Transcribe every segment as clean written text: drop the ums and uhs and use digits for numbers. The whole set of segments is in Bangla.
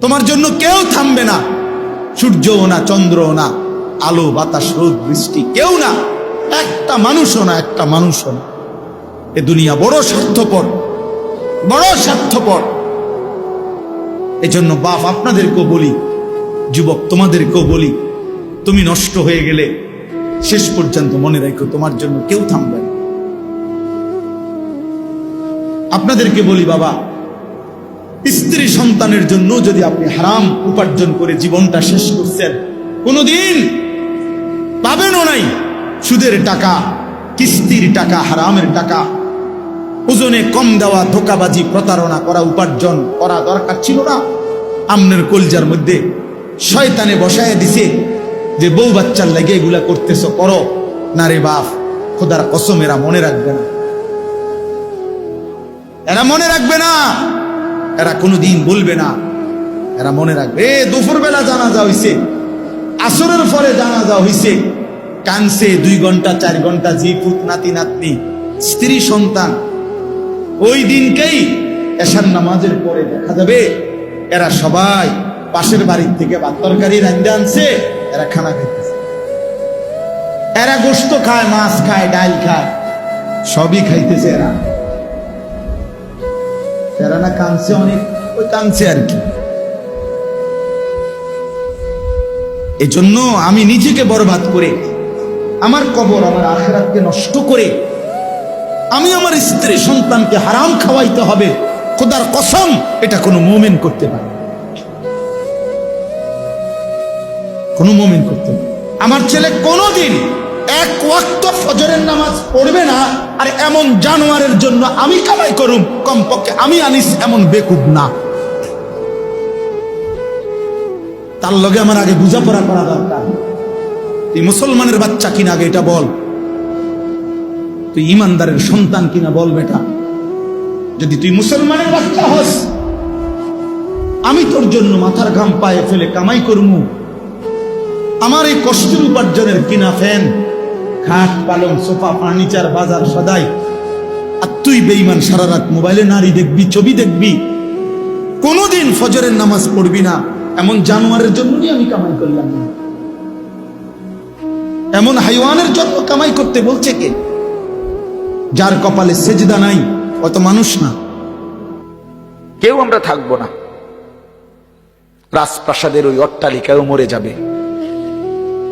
তোমার জন্য কেউ থামবে না, সূর্যও না, চন্দ্রও না, আলো বাতাস রোদ বৃষ্টি কেউ না, একটা মানুষও না, একটা মানুষও না। এ দুনিয়া বড় স্বার্থপর, বড় স্বার্থপর। এজন্য বাপ আপনাদেরকেও বলি, যুবক তোমাদেরকেও বলি, তুমি নষ্ট হয়ে গেলে শেষ পর্যন্ত মনে রাখো তোমার জন্য কেউ থামবে না। আপনাদেরকে বলি বাবা, স্ত্রী সন্তানের জন্য যদি আপনি হারাম উপার্জন করে জীবনটা শেষ করছেন, কোনোদিন পাবেনও নাই। সুদের টাকা, কিস্তির টাকা, হারামের টাকা, ওজনে কম দেওয়া, ধোকাবাজি, প্রতারণা করা উপার্জন করা দরকার ছিল না? আমনের কলজার মধ্যে শয়তানে বসায় দিছে যে বউ বাচ্চার লাগে এগুলা করতেছ, করো না রে বাপ, খোদার কসম এরা মনে রাখবে না, এরা মনে রাখবে না, এরা কোনোদিন বলবে না, এরা মনে রাখবে। দুপুর বেলা জানাজা হইছে, আসরের পরে জানাজা হইছে, কানছে 2 ঘন্টা 4 ঘন্টা, জি পুত নাতি নাতনি স্ত্রী সন্তান। ওই দিনকেই এশার নামাজের পরে দেখা যাবে এরা সবাই পাশের বাড়ির থেকে ভাত তরকারি রান্না আনছে, এরা খানা খাইতেছে, এরা গোশত খায়, মাছ খায়, ডাল খায়, সবই খাইতেছে। এরা না কানছে অনেক, ওই কানছে আর কি। এজন্য আমি নিজেকে বরবাদ করে, আমার কবর, আমার আখিরাতকে নষ্ট করে আমি আমার স্ত্রী সন্তানকে হারাম খাওয়াইতে হবে, খোদার কসম এটা কোনো মুমিন করতে পারে, কোনো মুমিন করতে পারে। আমার ছেলে কোনোদিন 1 ওয়াক্ত ফজরের নামাজ পড়বে না, আর এমন জানোয়ারের জন্য আমি কামাই করুম, কমপক্ষে আমি আনিস এমন বেকুব না। তার লগে আমার আগে বুঝাপড়া করা দরকার। তুই মুসলমানের বাচ্চা কিনা আগে এটা বল, তুই ইমানদারের সন্তান কিনা বল বেটা। যদি তুই মুসলমানের বাচ্চা হস, আমি তোর জন্য মাথার ঘাম পায়ে ফেলে কামাই করমু, আমার এই কষ্টের উপার্জনের কিনা ফ্যান, খাট, পালং, সোফা, ফার্নিচার, বাজার সদাই, আর তুই বেঈমান সারা রাত মোবাইলে নারী দেখবি, ছবি দেখবি, কোনোদিন ফজরের নামাজ পড়বি না। এমন জানোয়ারের জন্যই আমি কামাই করলাম না, এমন হাইওয়ানের জন্য কামাই করতে বলছে কে? যার কপালে সেজদা নাই অত মানুষ না। কেউ আমরা থাকবো না, রাজপ্রাসাদের ওই অট্টালিকায়ও মরে যাবে,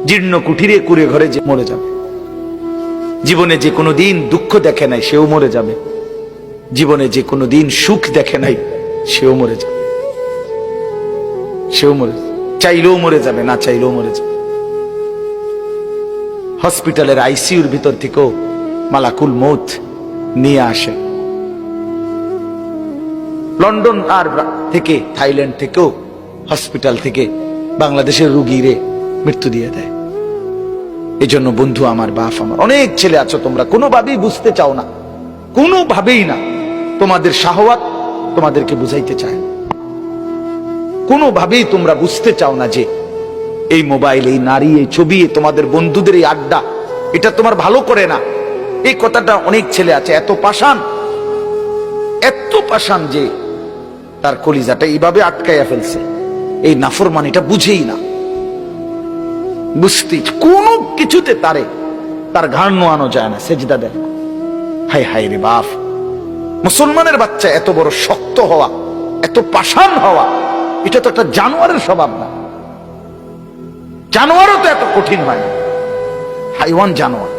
জীর্ণ কুঠিরে কুড়ে ঘরে যে মরে যাবে, জীবনে যে কোনো দিন দুঃখ দেখে নাই সেও মরে যাবে, জীবনে যে কোনো দিন সুখ দেখে নাই সেও মরে যাবে, সেও মরে, চাইলেও মরে যাবে, না চাইলেও মরে যাবে। হসপিটালের আইসিইউর ভিতর থেকেও মালাকুল মৌত নিয়ে আসে, লন্ডন আর থেকে, থাইল্যান্ড থেকেও হসপিটাল থেকে বাংলাদেশের রুগীরে মৃত্যু দিয়ে দেয়। এই জন্য বন্ধু আমার, বাপ আমার, অনেক ছেলে আছো তোমরা কোনোভাবেই বুঝতে চাও না, কোনোভাবেই না। তোমাদের শাহওয়াত তোমাদেরকে বুঝাইতে চায়, কোনোভাবেই তোমরা বুঝতে চাও না যে এই মোবাইল, এই নারী, এই ছবি, তোমাদের বন্ধুদের এই আড্ডা, এটা তোমার ভালো করে না। এই কথাটা অনেক ছেলে আছে এত পাষাণ, এত পাষাণ যে তার কলিজাটা এইভাবে আটকাইয়া ফেলছে, এই নাফরমানিটা বুঝেই না, বুঝতে কোনো কিছুতে তার ঘাড় নোয়ানো যায় না, সেজদা দেয়। হায় হায় রে বাপ, মুসলমানের বাচ্চা এত বড় শক্ত হওয়া, এত পাষাণ হওয়া, এটা তো একটা জানোয়ারের স্বভাব না। জানোয়ারও তো এত কঠিন হয় না, হাইওয়ান জানোয়ার,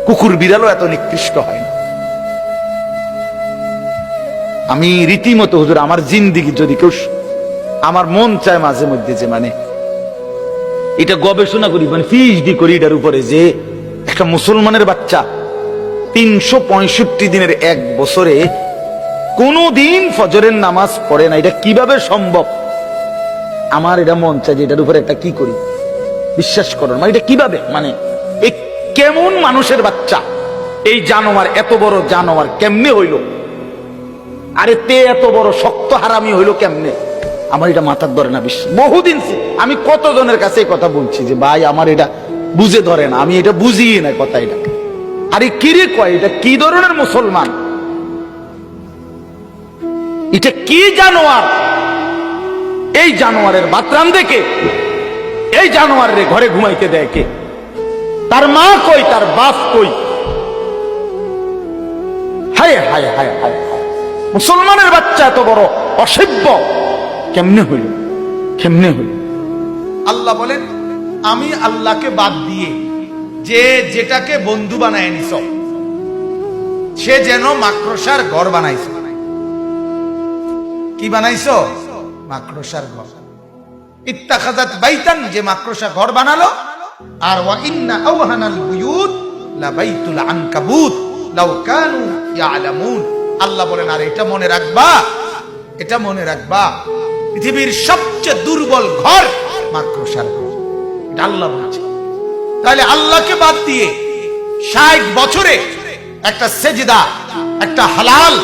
কুকুর বিড়ালও এত নিকৃষ্ট হয় না। আমি রীতিমতো হুজুর, আমার জিন্দিগি যদি কেউ, আমার মন চায় মাঝে মধ্যে যে মানে এটা গবেষণা করি, মানে পিএইচডি করি এটার উপরে, যে একটা মুসলমানের বাচ্চা 365 দিনের 1 বছরে কোনদিন ফজরের নামাজ পড়ে না, এটা কিভাবে সম্ভব? আমার এটা মন চায় যে এটার উপরে একটা কি করি, বিশ্বাস করুন, মানে এটা কিভাবে, মানে এই কেমন মানুষের বাচ্চা, এই জানোয়ার, এত বড় জানোয়ার কেমনে হইল? আরে তে এত বড় শক্ত হারামি হইল কেমনে? আমার এটা মাথার ধরে না বিশ্বাস। বহুদিন আমি কতজনের কাছে কথা বলছি যে ভাই আমার এটা বুঝে ধরে না, আমি এটা বুঝিয়ে না কথা এটা। আরে কি রে কয়, এটা কি ধরনের মুসলমান, এটা কি জানোয়ার? এই জানোয়ারের বাতরান দেখে এই জানোয়ারের ঘরে ঘুমাইতে দেয় কে? তার মা কই, তার বাপ কই? হায় হায় হায় হায়, মুসলমানের বাচ্চা এত বড় অসভ্য কেমনে হইল? কেমনে হইল? আল্লাহ বলেন, আমি আল্লাহকে বাদ দিয়ে যে যেটাকে বন্ধু বানায় নিছ, সে যেন মাকড়সার ঘর বানাইছ। কি বানাইছ? মাকড়সার ঘর। ইত্তাখাযাত বাইতান, যে মাকড়সা ঘর বানালো। আর ওয়া ইন্না আওহানাল বুয়ুত লা বাইতুল আনকাবুত লাউ কানু ইয়ালামুন। আল্লাহ বলেন, আর এটা মনে রাখবা, এটা মনে রাখবা, পৃথিবীর সবচেয়ে দুর্বল ঘর মাকড়সার ঘর। এটা আল্লাহ বলছে। তাহলে আল্লাহকে বাদ দিয়ে 60 বছরে একটা সেজদা, একটা হালাল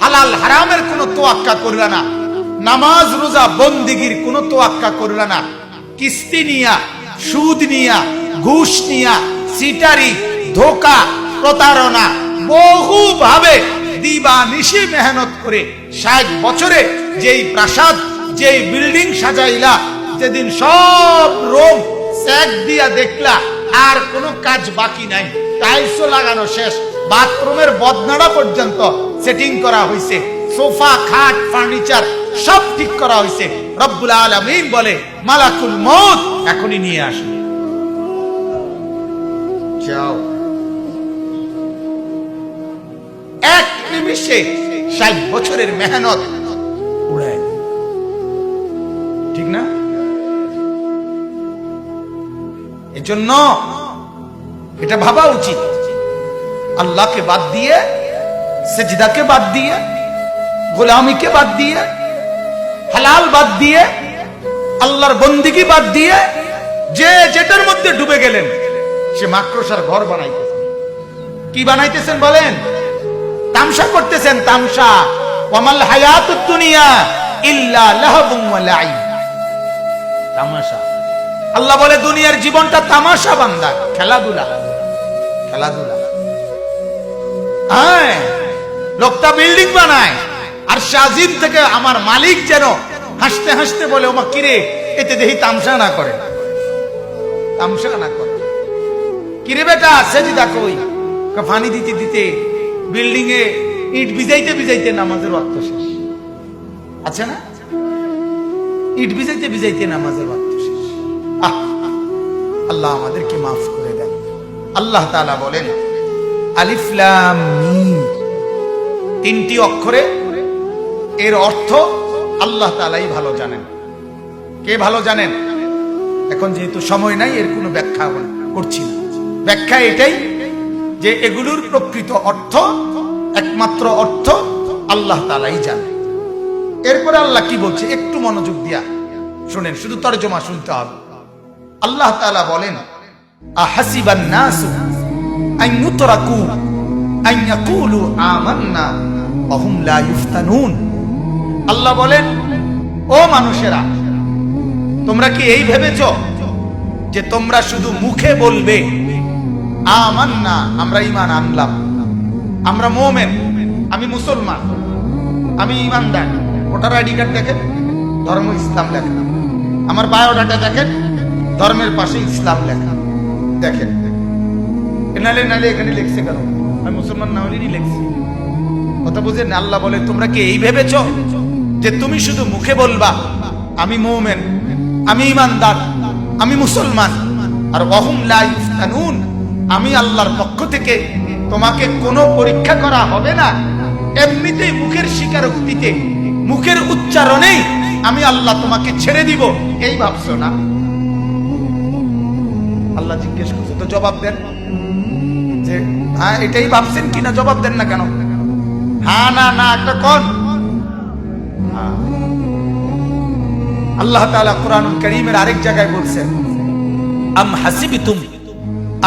হালাল হারামের কোনো তোয়াক্কা করলা না, নামাজ রোজা বন্দিগির কোনো তোয়াক্কা করলা না, কিস্তি নিয়া, সুদ নিয়া, ঘুষ নিয়া, সিটারি, ধোকা, প্রতারণা, বহু ভাবে দিবা নিশি মেহনত করে 60 বছরে যেই প্রাসাদ, যেই বিল্ডিং সাজাইলা, যেদিন সব রোম স্যাক দিয়া দেখলা, আর কোনো কাজ বাকি নাই, টাইলসও লাগানো শেষ, বাথরুমের বদনাড়া পর্যন্ত সেটিং করা হয়েছে, সোফা, খাট, ফার্নিচার সব ঠিক করা হয়েছে। রব্বুল আলামিন বলে, মালাকুল মউত এখনই নিয়ে আসো, যাও। এক নিমিষে 60 বছরের মেহনত উড়ায়, ঠিক না? এজন্য এটা ভাবা উচিত, আল্লাহকে বাদ দিয়ে, সেজদাকে বাদ দিয়ে, গোলামিকে বাদ দিয়ে, হালাল বাদ দিয়ে, আল্লাহর বন্দিগি বাদ দিয়ে যে যেটার মধ্যে ডুবে গেলেন, সে মাকড়সার ঘর বানাইতেছেন। কি বানাইতেছেন বলেন? তামসা করতেছেন, তামসা। ওয়ামাল হায়াতুদ দুনিয়া ইল্লা লাহবুন ওয়া লাইব। তামাশা। আল্লাহ বলে, দুনিয়ার জীবনটা তামাশা বান্দা, খেলাধুলা, খেলাধুলা। হ্যাঁ, লোকটা বিল্ডিং বানায়, আর শাজিদ থেকে আমার মালিক যেন হাসতে হাসতে বলে, ওমা কিরে, এতে দেখি তামসা না করে, তামসা না করে। কিরে বেটা, সেজদা কই? ফানি দিতে দিতে বিল্ডিং এ ইট ভিজাইতে ভিজাইতে নামাজের ওয়াক্ত শেষ। আছে না? ইট ভিজাইতে ভিজাইতে নামাজের ওয়াক্ত শেষ। আল্লাহ আমাদেরকে মাফ করে দেন। আল্লাহ তাআলা বলেন, আলিফ লাম মিম, 3টি অক্ষরে এর অর্থ আল্লাহ তাআলাই ভালো জানেন। কে ভালো জানেন? এখন যেহেতু সময় নাই, এর কোনো ব্যাখ্যা করছি না। ব্যাখ্যা এটাই যে এগুলোর প্রকৃত অর্থ, একমাত্র অর্থ আল্লাহ তাআলাই জানেন। এরপরে আল্লাহ কি বলছে একটু মনোযোগ দিয়া শুনেন, শুধু তরজমা শুনতে হবে। আল্লাহ তাআলা বলেন, আহাসিবান নাসু আন ইউতরাকু আন ইয়াকুলু আমান্না ওয়া হুম লা ইফতানুন। আল্লাহ বলেন, ও মানুষেরা, তোমরা কি এই ভেবেছো যে তোমরা শুধু মুখে বলবে আমান্না, আমরা ঈমান আনলাম, আমরা মুমিন, আমি মুসলমান, আমি ঈমানদার। ভোটার আইডি কার্ড দেখেন, ধর্ম ইসলাম লেখা। আমার বায়োডাটা দেখেন, ধর্মের পাশে ইসলাম লেখা। দেখেন, নালে নালে এখানে লিখছে কেন? আমি মুসলমান না হলেই লিখছি। কথা বুঝেন? আল্লাহ বলে, তোমরা কি এই ভেবেছো যে তুমি শুধু মুখে বলবা আমি মুমিন, আমি ঈমানদার, আমি মুসলমান, আর ওয়াহুম লা ইফতানুন, আমি আল্লাহর পক্ষ থেকে তোমাকে কোনো পরীক্ষা করা হবে না, এমনিতেই মুখের স্বীকারোক্তিতে, মুখের উচ্চারণেই আমি আল্লাহ তোমাকে ছেড়ে দিব, এই ভাবছো না? আল্লাহ জিজ্ঞেস করছে, তো জবাব দেন যে হ্যাঁ এটাই ভাবছেন কিনা, জবাব দেন না কেন? হ্যাঁ না না একটা কোন। আল্লাহ তাআলা কুরআনুল কারীমের আরেক জায়গায় বলছেন, আম হাসিবতুম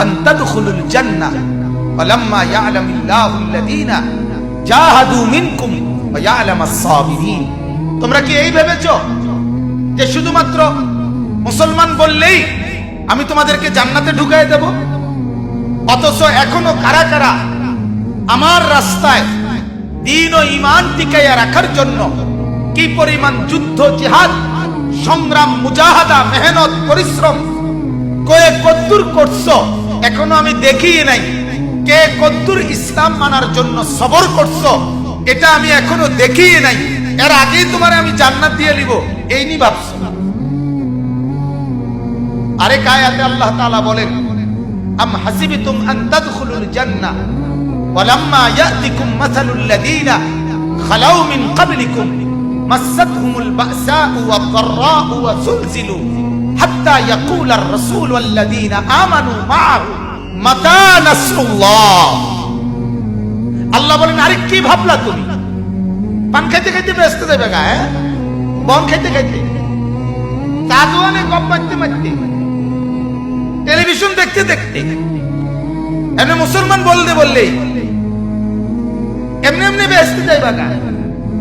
আন তাদখুলুল জান্নাহ ওয়ালাম্মা ইয়ালামিল্লাহুল্লাযীনা জাহাদু মিনকুম ওয়া ইয়ালামাস সাবিরিন। তোমরা কি এই ভেবেছো যে শুধুমাত্র মুসলমান বললেই আমি তোমাদেরকে জান্নাতে ঢুকায় দেব? অথচ এখনো কারা কারা আমার রাস্তায় দ্বীন ও ঈমান টিকাইয়া রাখার জন্য কি পরিমাণ যুদ্ধ জিহাদ সংগ্রাম, মুজাহাদা, মেহনত, পরিশ্রম কয়ে কদ্দুর করছো এখনো আমি দেখিয়ে নাই। কে কদ্দুর ইসলাম মানার জন্য সবর করছো এটা আমি এখনো দেখিয়ে নাই। এর আগেই তোমার আমি জান্নাত দিয়ে নিব এই নি ভাবছো। আরেক আয়াতে আল্লাহ তাআলা বলেন, আম হাসিবতুম আন তাদখুলুল জান্নাহ ওয়ালাম্মা ইয়াতিকুম মাসালুল লাযীনা খালাউ মিন ক্বাবলিকুম মাসাতহুমুল বাসাউ ওয়াদ-দাররাউ ওয়াযুলজিলু হাত্তা ইয়াকুলার রাসূল ওয়াল্লাযীনা আমানু মাআহু মাতা নাসরুল্লাহ। আল্লাহ বলেন, আরে কি ভাবলা তুমি? পান খাইতে খাইতে ব্যস্ত যাবে গা, বন খাইতে খাইতে, চা দোয়ানে গপ মারতে মারতে, টেলিভিশন দেখতে দেখতে, এমনি মুসলমান বলতে বললেই এমনি এমনি ব্যস্ত যাইবা গা,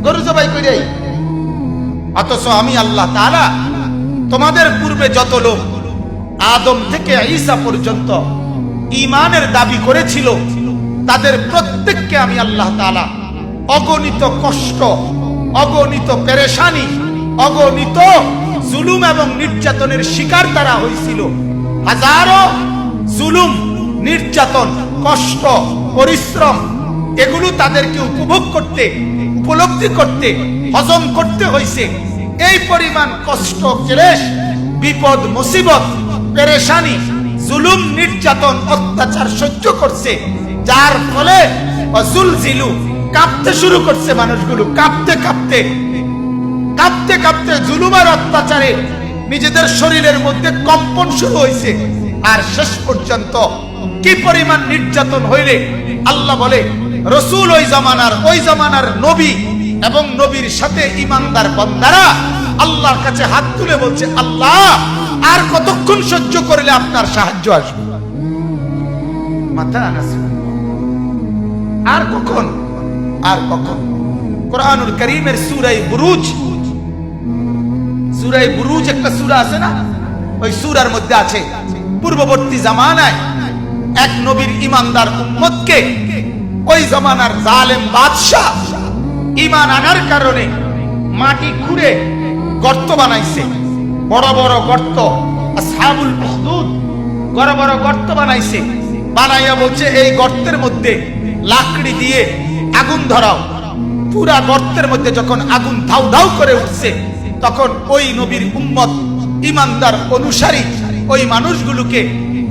গরু জবাই কইরাই। অথচ আমি আল্লাহ তাআলা তোমাদের পূর্বে যত লোক আদম থেকে ঈসা পর্যন্ত ঈমানের দাবি করেছিল তাদের প্রত্যেককে আমি আল্লাহ তাআলা অগণিত কষ্ট, অগণিত পেরেশানি, অগণিত জুলুম এবং নির্যাতনের শিকার তারা হয়েছিল। হাজারো জুলুম, নির্যাতন, কষ্ট, পরিশ্রম এগুলো তাদেরকে উপভোগ করতে, উপলব্ধি করতে, হজম করতে হয়েছে। এই পরিমাণ কষ্ট, ক্লেশ, বিপদ, মুসিবত, পেরেশানি, জুলুম, নির্যাতন, অত্যাচার সহ্য করছে, যার ফলে ওয়াজুলজিলু কাঁপতে শুরু করছে মানুষগুলো। কাঁপতে কাঁপতে কাঁপতে কাঁপতে জুলুম আর অত্যাচারে নিজেদের শরীরের মধ্যে কম্পন শুরু হয়েছে। আর শেষ পর্যন্ত কি পরিমাণ নির্যাতন হইলে আল্লাহ বলে রসুল ওই জামানার নবী এবং নবীর সাথে ঈমানদার বান্দারা আল্লাহর কাছে হাত তুলে বলছে, আল্লাহ আর কতক্ষণ সহ্য করলে আপনার সাহায্য আসবে? মাতা নাসরুল্লাহ, আর কখন, আর কখন? কোরআনুল কারীমের সূরা বুরুজ একটা সূরা আছে না, ওই সূরার মধ্যে আছে পূর্ববর্তী জামানায় এক নবীর ঈমানদার উম্মতকে ওই জামানার জালেম বাদশা ঈমান আনার কারণে মাটি খুঁড়ে গর্ত বানাইছে, বড় বড় গর্ত। আসহাবুল উখদুদ বড় বড় গর্ত বানাইছে, বানাইয়া বলছে এই গর্তের মধ্যে লাকড়ি দিয়ে আগুন ধরাও। পুরা গর্তের মধ্যে যখন আগুন ধাউ ধাউ করে উঠছে তখন ওই নবীর উম্মত, ঈমানদার অনুসারী ওই মানুষগুলোকে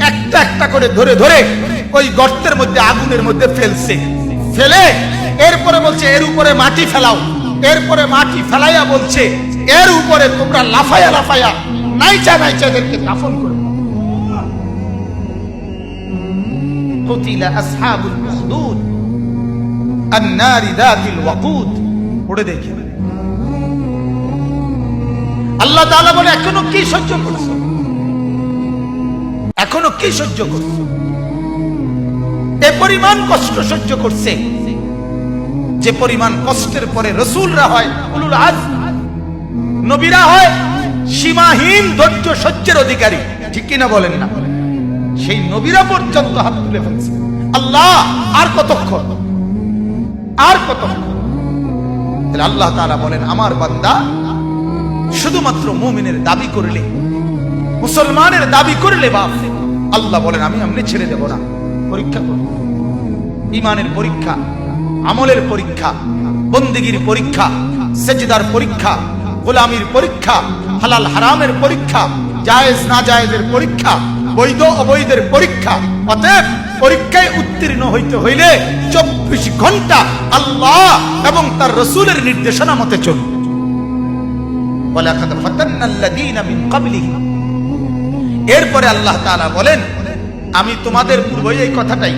একটা একটা করে ধরে ধরে ওই গর্তের মধ্যে, আগুনের মধ্যে ফেলছে। ফেলে এরপরে বলছে এর উপরে মাটি ফেলাও। এরপরে মাটি ফেলাইয়া বলছে এর উপরে তোমরা লাফায়া লাফায়া নাইচা নাইচা এদেরকে দাফন করে দাও। কুতিলা আসহাবুল উখদুদ আন-নারি যাতিল ওয়াকুদ। পড়ে দেখি আল্লাহ তাআলা বলে, এখনো কি সহ্য করছো? এখনো কি সহ্য করছো? এ পরিমাণ কষ্ট সহ্য করছে, যে পরিমাণ কষ্টের পরে রাসূলরা হয় উলুল আজম, নবীরা হয় সীমাহীন ধৈর্য সহ্যের অধিকারী। ঠিক কিনা বলেন না? সেই নবীরা পর্যন্ত হাত তুলে ফেলছে। আল্লাহ আর কতক্ষণ, আর কতক্ষণ? আল্লাহ তাআলা বলেন, আমার বান্দা শুধুমাত্র মুমিনের দাবি করলে, মুসলমানের দাবি করলে বাপ, আল্লাহ বলেন আমি এমনি ছেড়ে দেব না। পরীক্ষা করব, ঈমানের পরীক্ষা, আমলের পরীক্ষা, বন্দেগীর পরীক্ষা, সেজদার পরীক্ষা, গোলামির পরীক্ষা, হালাল হারামের পরীক্ষা, জায়েজ না জায়েজের পরীক্ষা, বৈধ অবৈধের পরীক্ষা। অতএব পরীক্ষায় উত্তীর্ণ হইতে হইলে 24 ঘন্টা আল্লাহ এবং তার রাসূলের নির্দেশনা মতে চলবে। ওয়ালাকাদ ফাতান্নাল্লাযীনা মিন ক্বাবলিহিম। এরপরে আল্লাহ তাআলা বলেন, আমি তোমাদের পূর্বে এই কথাটাই,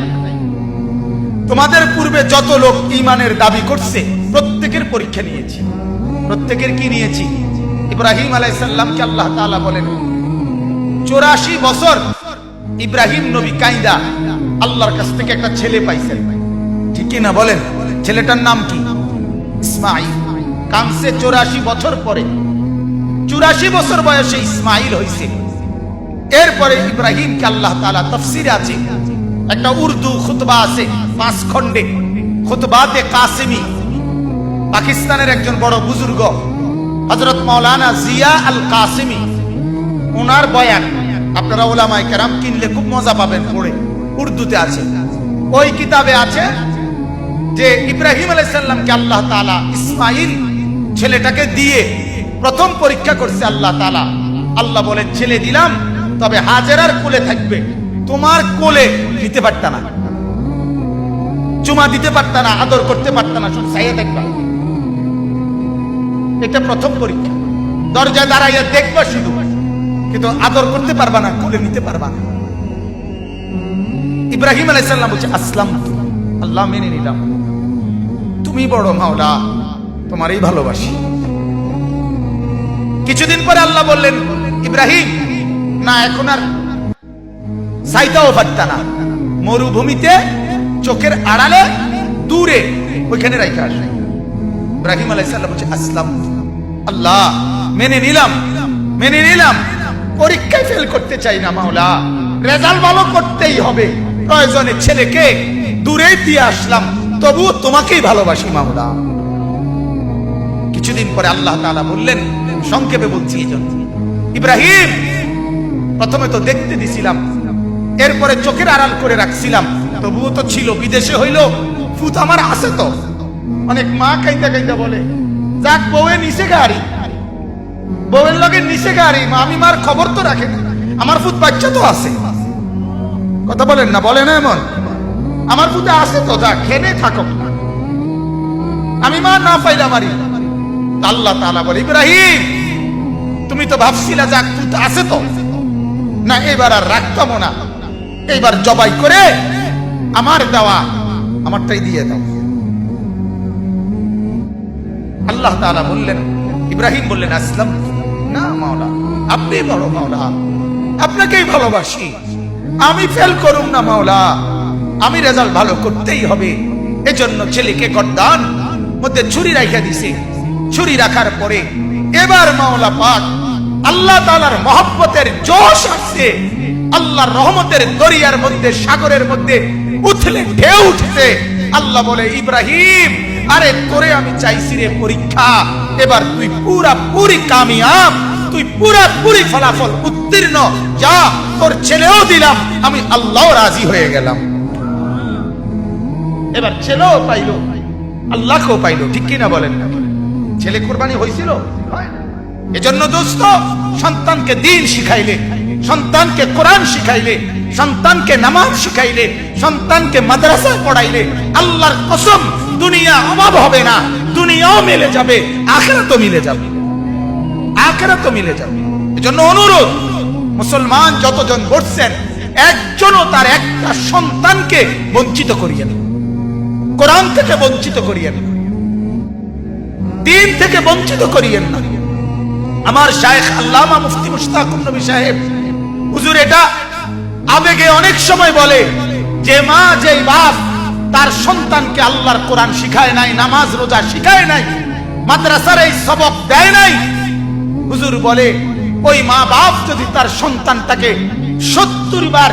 তোমাদের পূর্বে যত লোক ঈমানের দাবি করছে প্রত্যেকের পরীক্ষা নিয়েছি। প্রত্যেকের কি নিয়েছি? ইব্রাহিম আলাইহিস সালামকে আল্লাহ তাআলা বলেন 84 বছর ইব্রাহিম নবী কাইদা আল্লাহর কাছ থেকে একটা ছেলে পাইছেন। ঠিক কি না বলেন? ছেলেটার নাম কি? ইসমাঈল। কানসে 84 বছর পরে, 84 বছর বয়সে ইসমাঈল হইছে। এরপরে ইব্রাহিমকে আল্লাহ তাআলা, তাফসীরে আছে একটা উর্দু খুতবা আছে 5 খণ্ডে, খুতবাতে কাসিমি, পাকিস্তানের একজন বড় বুজুর্গ হযরত মাওলানা জিয়া আল কাসিমি, ওনার বয়ান আপনারা উলামায়ে কেরাম কিনলে খুব মজা পাবেন পড়ে, উর্দুতে আছে। ওই কিতাবে আছে যে ইব্রাহিম আলাইহিস সালামকে আল্লাহ তাআলা ইসমাঈল ছেলেটাকে দিয়ে প্রথম পরীক্ষা করছে আল্লাহ তাআলা। আল্লাহ বলে ছেলে দিলাম, তবে হাজেরার কোলে থাকবে, তোমার কোলে দিতে পারতা না, চুমা দিতে পারতা না, আদর করতে পারতা না, শুধু চাইয়া দেখবা। এটা প্রথম পরীক্ষা। দরজায় দাঁড়াইয়া দেখবা শুধু, কিন্তু আদর করতে পারবা না, কোলে নিতে পারবা না। ইব্রাহিম আলাইহিস সালাম বলছে আসলাম, আল্লাহ মেনে নিলাম, তুমি বড় মাওলা, তোমারই ভালোবাসি। কিছুদিন পরে আল্লাহ বললেন ইব্রাহিম, না এখন আর চাইতেও পারতা না, মরুভূমিতে চোখের আড়ালে দূরে ওইখানে রাইখা আসে। ইব্রাহিম আলাইহিস সালাম বলছে আসলাম, আল্লাহ মেনে নিলাম, মেনে নিলাম, পরীক্ষায় ফেল করতে চাই না মাওলা, রেজাল্ট ভালো করতেই হবে, প্রয়োজনে ছেলেকে দূরে দিয়ে আসলাম, তবু তোমাকেই ভালোবাসি মাওলা। কিছুদিন পরে আল্লাহ তাআলা বললেন, সংক্ষেপে বলছি এই জন্য, ইব্রাহিম প্রথমে তো দেখতে দিছিলাম, এরপরে চোখের আড়াল করে রাখছিলাম, তবুও তো ছিল, বিদেশে হইল ফুত আমার আছে তো। অনেক মা কাইন্দা কাইন্দা বলে, যাক বউয়ে নিচে গাড়ি, বউয়ের লগে নিচে গাড়ি, আমি মার খবর তো রাখে না, আমার ফুত বাচ্চা তো আছে। কথা বলেন না, বলে না এমন, আমার ফুতে আছে তো, যা খেনে থাকো, আমি মা না পাইলা মারি। আল্লাহ তাআলা বলে ইব্রাহিম তুমি তো ভাবছিলা যাক ফুত আছে তো, না এবার আর রাখতাম না, এইবার জবাই করে আমার দেওয়া আমারটাই দিয়ে দাও। আল্লাহ তাআলা বললেন, ইব্রাহিম বললেন আসলাম, না মাওলা আপনি বড় মাওলা, আপনাকেই ভালোবাসি, আমি ফেল করুম না মাওলা, আমি রেজাল্ট ভালো করতেই হবে। এজন্য ছেলেকে গর্দান মধ্যে ছুরি রাখা দিছে। ছুরি রাখার পরে এবার মাওলা পাক আল্লাহ তাআলার মহব্বতের জোশ আসছে, আল্লাহর রহমতের দরিয়ার মধ্যে, সাগরের মধ্যে উথলে ঢেউ উঠছে। আল্লাহ বলে ইব্রাহিম, আরে তোরে আমি চাইছি রে পরীক্ষা, এবার তুই পুরাপুরি কামিয়াব, তুই পুরাপুরি ফলাফল উত্তীর্ণ, যা তোর ছেলেও দিলাম, আমি আল্লাহ রাজি হয়ে গেলাম। এবার ছেলেও পাইলো, আল্লাহকেও পাইলো, ঠিক কিনা বলেন না? ছেলে কোরবানি হয়েছিল। এজন্য দোস্ত, সন্তানকে দ্বীন শিখাইলে, সন্তানকে কোরআন শিখাইলে, সন্তানকে নামাজ শিখাইলে, সন্তানকে মাদ্রাসায় পড়াইলে, আল্লাহর কসম দুনিয়া অভাব হবে না, দুনিয়াও মিলে যাবে, আখিরাতও মিলে যাবে, আখিরাতও মিলে যাবে। এজন্য অনুরোধ, মুসলমান যতজন বসছেন, একজনও তার একটা সন্তানকে বঞ্চিত করিয়েন, কোরআন থেকে বঞ্চিত করিয়েন, দ্বীন থেকে বঞ্চিত করিয়েন না। আমার শায়েখ আল্লামা মুফতি মুশতাকুর নবী সাহেব হুজুর এটা আবেগে অনেক সময় বলে যে মা, যে বাপ তার সন্তানকে আল্লাহর কোরআন শিখায় নাই, নামাজ রোজা শিখায় নাই, মাদ্রাসার এই সবক দেয় নাই, হুজুর বলে ওই মা বাপ যদি তার সন্তানটাকে 70 বার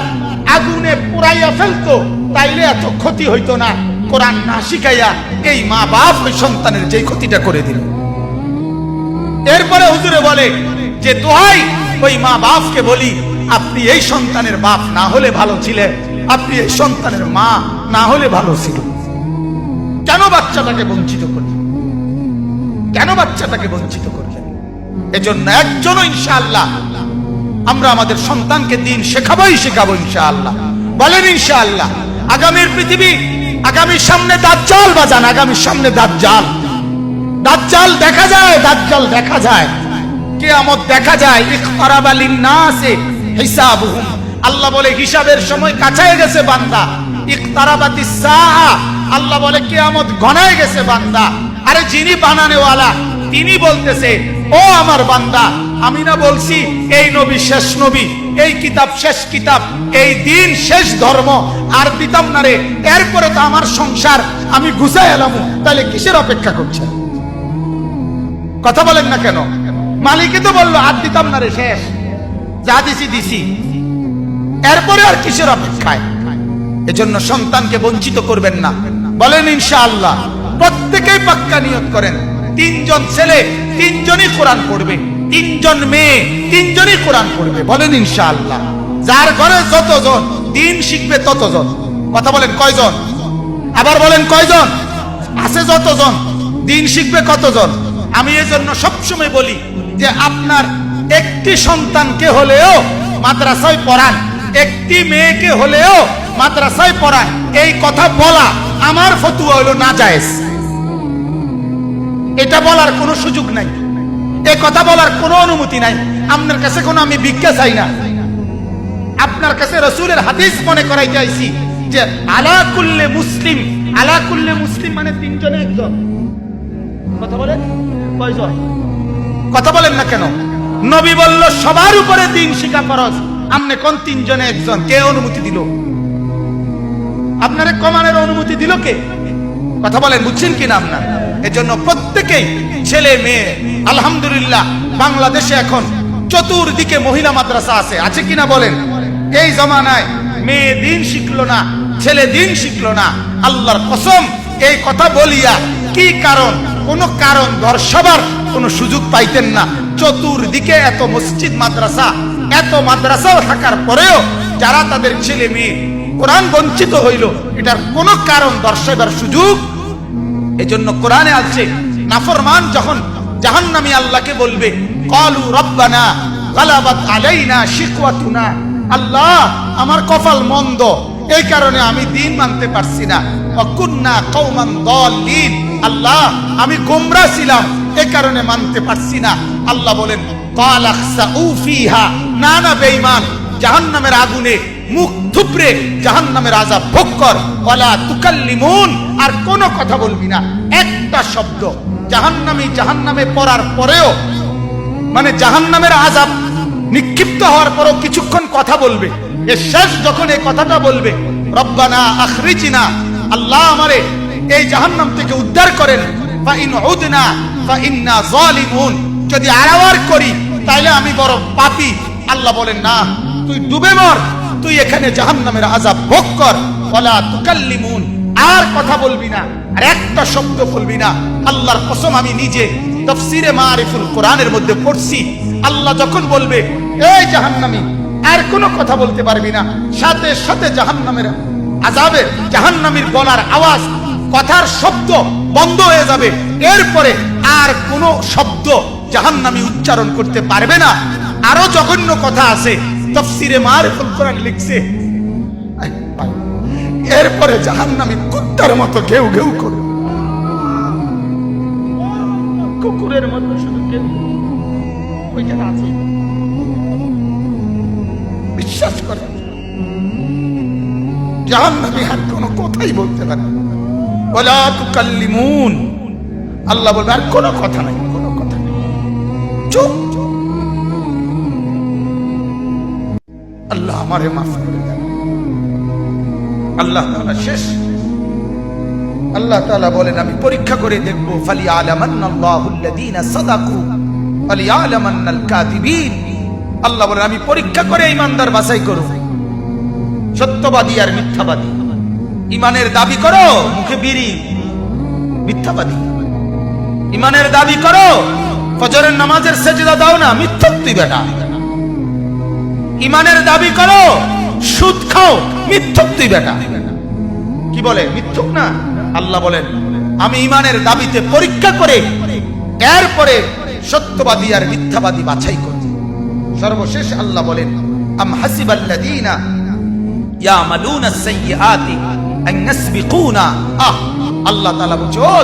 আগুনে পুড়াইয়া ফেলতো, তাইলে এত ক্ষতি হইতো না। কোরআন না শিখাইয়া এই মা বাপ ওই সন্তানের যে ক্ষতিটা করে দিল। এরপরে হুজুরে বলে যে দোহাই ওই মা বাপকে বলি, আপনি এই সন্তানের বাপ না হলে ভালো ছিলেন, আপনি এই সন্তানের মা না হলে ভালো ছিল। কেন বাচ্চাটাকে বঞ্চিত করলেন? কেন বাচ্চাটাকে বঞ্চিত করলেন? এজন্য একজনও ইনশাআল্লাহ আমরা আমাদের সন্তানকে দ্বীন শেখাবোই শেখাবো ইনশাআল্লাহ। বলেন ইনশাআল্লাহ। আগামীর পৃথিবী, আগামীর সামনে দাজ্জাল বাজান, আগামীর সামনে দাজ্জাল, দাজ্জাল দেখা যায়, দাজ্জাল দেখা যায়, কিয়ামত দেখা যায়। ইকতারাবা লিন-নাসি হিসাবুহুম, আল্লাহ বলে হিসাবের সময় কাছায় গেছে বান্দা। ইকতারাবাতিস সাআ, আল্লাহ বলে কিয়ামত ঘনায় গেছে বান্দা। আরে যিনি বানানেওয়ালা তিনি বলতেছে, ও আমার বান্দা, আমি না বলছি এই নবী শেষ নবী, এই কিতাব শেষ কিতাব, এই দিন শেষ ধর্ম, আর দিতাম না রে, এরপরে তো আমার সংসার আমি গুছাই এলাম, তাহলে কিসের অপেক্ষা করছেন? কথা বলেন না কেন? মালিকই তো বললো আর দিতাম না রে, শেষ, যা দিছি দিছি, এরপরে আর কিসের অপেক্ষায়? এজন্য সন্তানকে বঞ্চিত করবেন না। বলেন ইনশাআল্লাহ। প্রত্যেকেই পাক্কা নিয়ত করেন, তিনজন ছেলে তিনজনই কোরআন পড়বে, তিনজন মেয়ে তিনজনই কোরআন পড়বে। বলেন ইনশাআল্লাহ। যার ঘরে যতজন দিন শিখবে ততজন। কথা বলেন কয়জন? আবার বলেন কয়জন? আছে যতজন দিন শিখবে কতজন? আমি এজন্য সবসময় বলি যে আপনার একটি সন্তানকে হলেও মাদ্রাসায় পড়ান, একটি মেয়েকে হলেও মাদ্রাসায় পড়ান। এই কথা বলা আমার ফতোয়া হলো নাজায়েজ। এটা বলার কোনো সুযোগ নাই, এই কথা বলার কোনো অনুমতি নাই। আপনার কাছে কোনো আমি ভিক্ষা চাই না, আপনার কাছে রাসূলের হাদিস মনে করাইতে আইছি যে আলা কুল্লে মুসলিম, আলা কুল্লে মুসলিম মানে তিনজনে একজন। কথা বলেন কয়জন? কথা বলেন না কেন? নবী বলল সবার উপরে দিন শিক্ষা ফরজ, আপনি কোন তিনজনে একজন? কে অনুমতি দিল? আপনারে কমানের অনুমতি দিল কে? কথা বলেন, বুঝছেন কিনা আপনার? এজন্য প্রত্যেকেই ছেলে মেয়ে, আলহামদুলিল্লাহ বাংলাদেশে এখন চতুর্দিকে মহিলা মাদ্রাসা আছে, আছে কিনা বলেন? এই জমানায় মেয়ে দিন শিখলো না, ছেলে দিন শিখলো না। আল্লাহর কসম এই কথা বলিয়া কি কারণ? কোন কারণ দর্শাবার কোন সুযোগ পাইতেন না। চতুর্দিকে এত মসজিদ মাদ্রাসা, এত মাদ্রাসাও থাকার পরেও যারা তাদের ছেলে মেয়ে কোরআন বঞ্চিত হইল, এটার কোন কারণ দর্শাবার সুযোগ। এজন্য কোরআনে আছে নাফরমান যখন জাহান্নামী আল্লাহকে বলবে ক্বালু রব্বানা গালাবাত আলাইনা শিকওয়াতুনা, আল্লাহ আমার কপাল মন্দ, এই কারণে আমি দিন মানতে পারছি না। ওয়া কুন্না কওমান দাল্লিন, আল্লাহ আমি গোমরা ছিলাম, এই কারণে মানতে পারছি না। আল্লাহ বলেন ক্বালা খসাউ ফিহা, না না বেঈমান, জাহান্নামের আগুনে মুখ থুবড়ে জাহান্নামের আযাব ভোগ কর। ওয়ালা তুকাল্লিমুন, আর কোনো কথা বলবি না, একটা শব্দ। জাহান্নামে পড়ার পরেও মানে জাহান্নামের আযাব নিক্ষিপ্ত হওয়ার পরও কিছুক্ষণ কথা বলবে। এর শেষ যখন এই কথাটা বলবে রব্বানা আখরিজনা, আল্লাহ আমারে এই জাহান্নাম থেকে উদ্ধার করেন, ফা ইন উদনা ফা ইন্না যালিমুন, যদি আড়াওয়ার করি তাহলে আমি বড় পাপী। আল্লাহ বলেন না, তুই ডুবে মর, তুই এখানে জাহান্নামের আযাব ভোগ কর। ওয়ালা তুকাল্লিমুন, আর কথা বলবি না, আর একটা শব্দ বলবি না। আল্লাহর কসম আমি নিজে তাফসীরে মারিফুল কোরআনের মধ্যে পড়ছি, আল্লাহ যখন বলবে এই জাহান্নামী আর কোনো কথা বলতে পারবি না, সাথে সাথে জাহান্নামের আযাবে জাহান্নামীর গলার আওয়াজ, কথার শব্দ বন্ধ হয়ে যাবে। এরপরে আর কোনো শব্দ জাহান্নামী উচ্চারণ করতে পারবে না। আরো জঘন্য কথা আছে, তাফসীরে মারিফুল কোরআন লিখছে এরপরে জাহান্নামী কুত্তার মতো ঘেউ ঘেউ করে, কুকুরের মতো শুধু ঘেউ, ওই জায়গা আছে, বিশ্বাস করে জাহান্নামী আর কোনো কথাই বলতে পারে। ওয়ালা তুকাল্লিমুন, আল্লাহ বলবে আর কোনো কথা নাই, কোনো কথা নেই, চুপ। আল্লাহ আমারে মাফ করে দেন। আল্লাহ তাআলা শেষ, আল্লাহ তাআলা বলেন আমি পরীক্ষা করে দেখব, ফালিয়ালামান্নাল্লাহুল্লাযীনা সাদাকু ওয়ালিয়ালামান্নাল কাযিবিন। আল্লাহ বলেন আমি পরীক্ষা করে ঈমানদার বাছাই করব, সত্যবাদী আর মিথ্যাবাদী। ঈমানের দাবি করো, মুখে বিড়ি, মিথ্যাবাদী। ঈমানের দাবি করো, ফজরের নামাজের সেজদা দাও না, মিথ্যক তুই বেটা। ঈমানের দাবি করো, সুদ খাও, মিথ্যক তুই বেটা। কি বলে? মিথ্যক না। আল্লাহ বলেন আমি ঈমানের দাবিতে পরীক্ষা করে এরপরে সত্যবাদী আর মিথ্যাবাদী বাছাই করব। সর্বশেষ আল্লাহ বলেন আম হাসিবাল্লাযীনা ইয়ামালুনা সাইয়্যাতি আন নাসবিকুনা। আল্লাহ তাআলা বলছে ও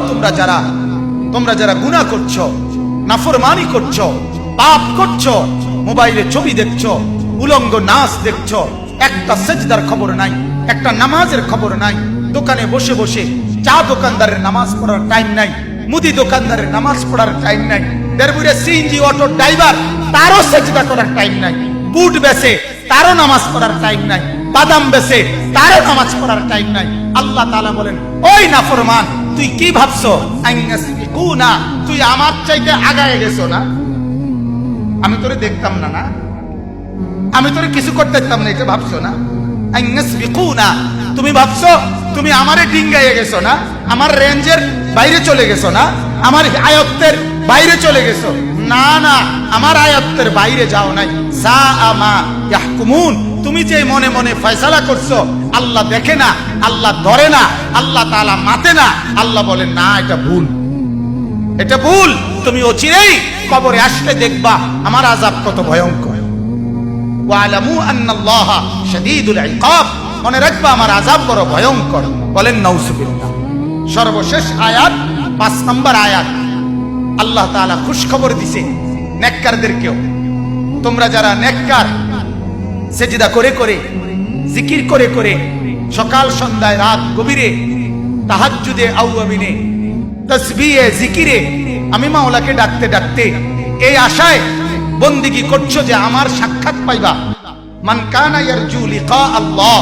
তোমরা যারা গুনাহ করছো, নাফরমানি করছো, পাপ করছো, মোবাইলে ছবি দেখছো, উলঙ্গ নাচ দেখছো, একটা সেজদার খবর নাই, একটা নামাজের খবর নাই, দোকানে বসে বসে চা দোকানদারের নামাজ পড়ার টাইম নাই, মুদি দোকানদারের নামাজ পড়ার টাইম নাই, দেড়বুড়ে সিএনজি অটো ড্রাইভার তারও সেজদা করার টাইম নাই, বুট বেচে তারও নামাজ পড়ার টাইম নাই, বাদাম বেচে তারও নামাজ পড়ার টাইম নাই। আল্লাহ তাআলা বলেন ওই নাফরমান তুই কি ভাবছো? আইনাসবিকুনা, তুই আমার চাইতে আগায় গেছো না? আমি তোরে দেখতাম না, না আমি তোরে কিছু করতে দিতাম না, এটা ভাবছো না? আইনাসবিকুনা, তুমি ভাবছো তুমি আমারে ডিঙ্গাইয়ে গেছো না, আমার রেঞ্জের বাইরে চলে গেছো না? আমার আয়ত্তের বাইরে চলে গেছো। না না, আমার আয়ত্তের বাইরে যাও নাই। সাআমা ইয়াহকুমুন, তুমি যে মনে মনে ফয়সালা করছো, আল্লাহ দেখে না, আল্লাহ ধরে না, আল্লাহ তাআলা মাতে না। আল্লাহ বলেন না, এটা ভুল, এটা ভুল। তুমি অচিরেই কবরে আসলে দেখবা আমার আযাব কত ভয়ঙ্কর। ওয়ালামু আন্নাল্লাহা শাদীদুল ইকাব, মনে রাখবা আমার আযাব বড় ভয়ঙ্কর। বলেন নাউযুবিল্লাহ। সর্বশেষ আয়াত 5 নম্বর আয়াত, আল্লাহ তাআলা খুশখবর দিছে নেককারদেরকেও। তোমরা যারা নেককার, সেজদা করে করে, জিকির করে করে, সকাল সন্ধ্যায় রাত গভীরে, তাহাজ্জুদে আওয়াবিনে, তাসবিহে জিকিরে আমি মাওলাকে ডাকতে ডাকতে এই আশায় বন্দিগি করছো যে আমার সাক্ষাৎ পাইবা। মান কানা ইয়ারজু লিকা আল্লাহ,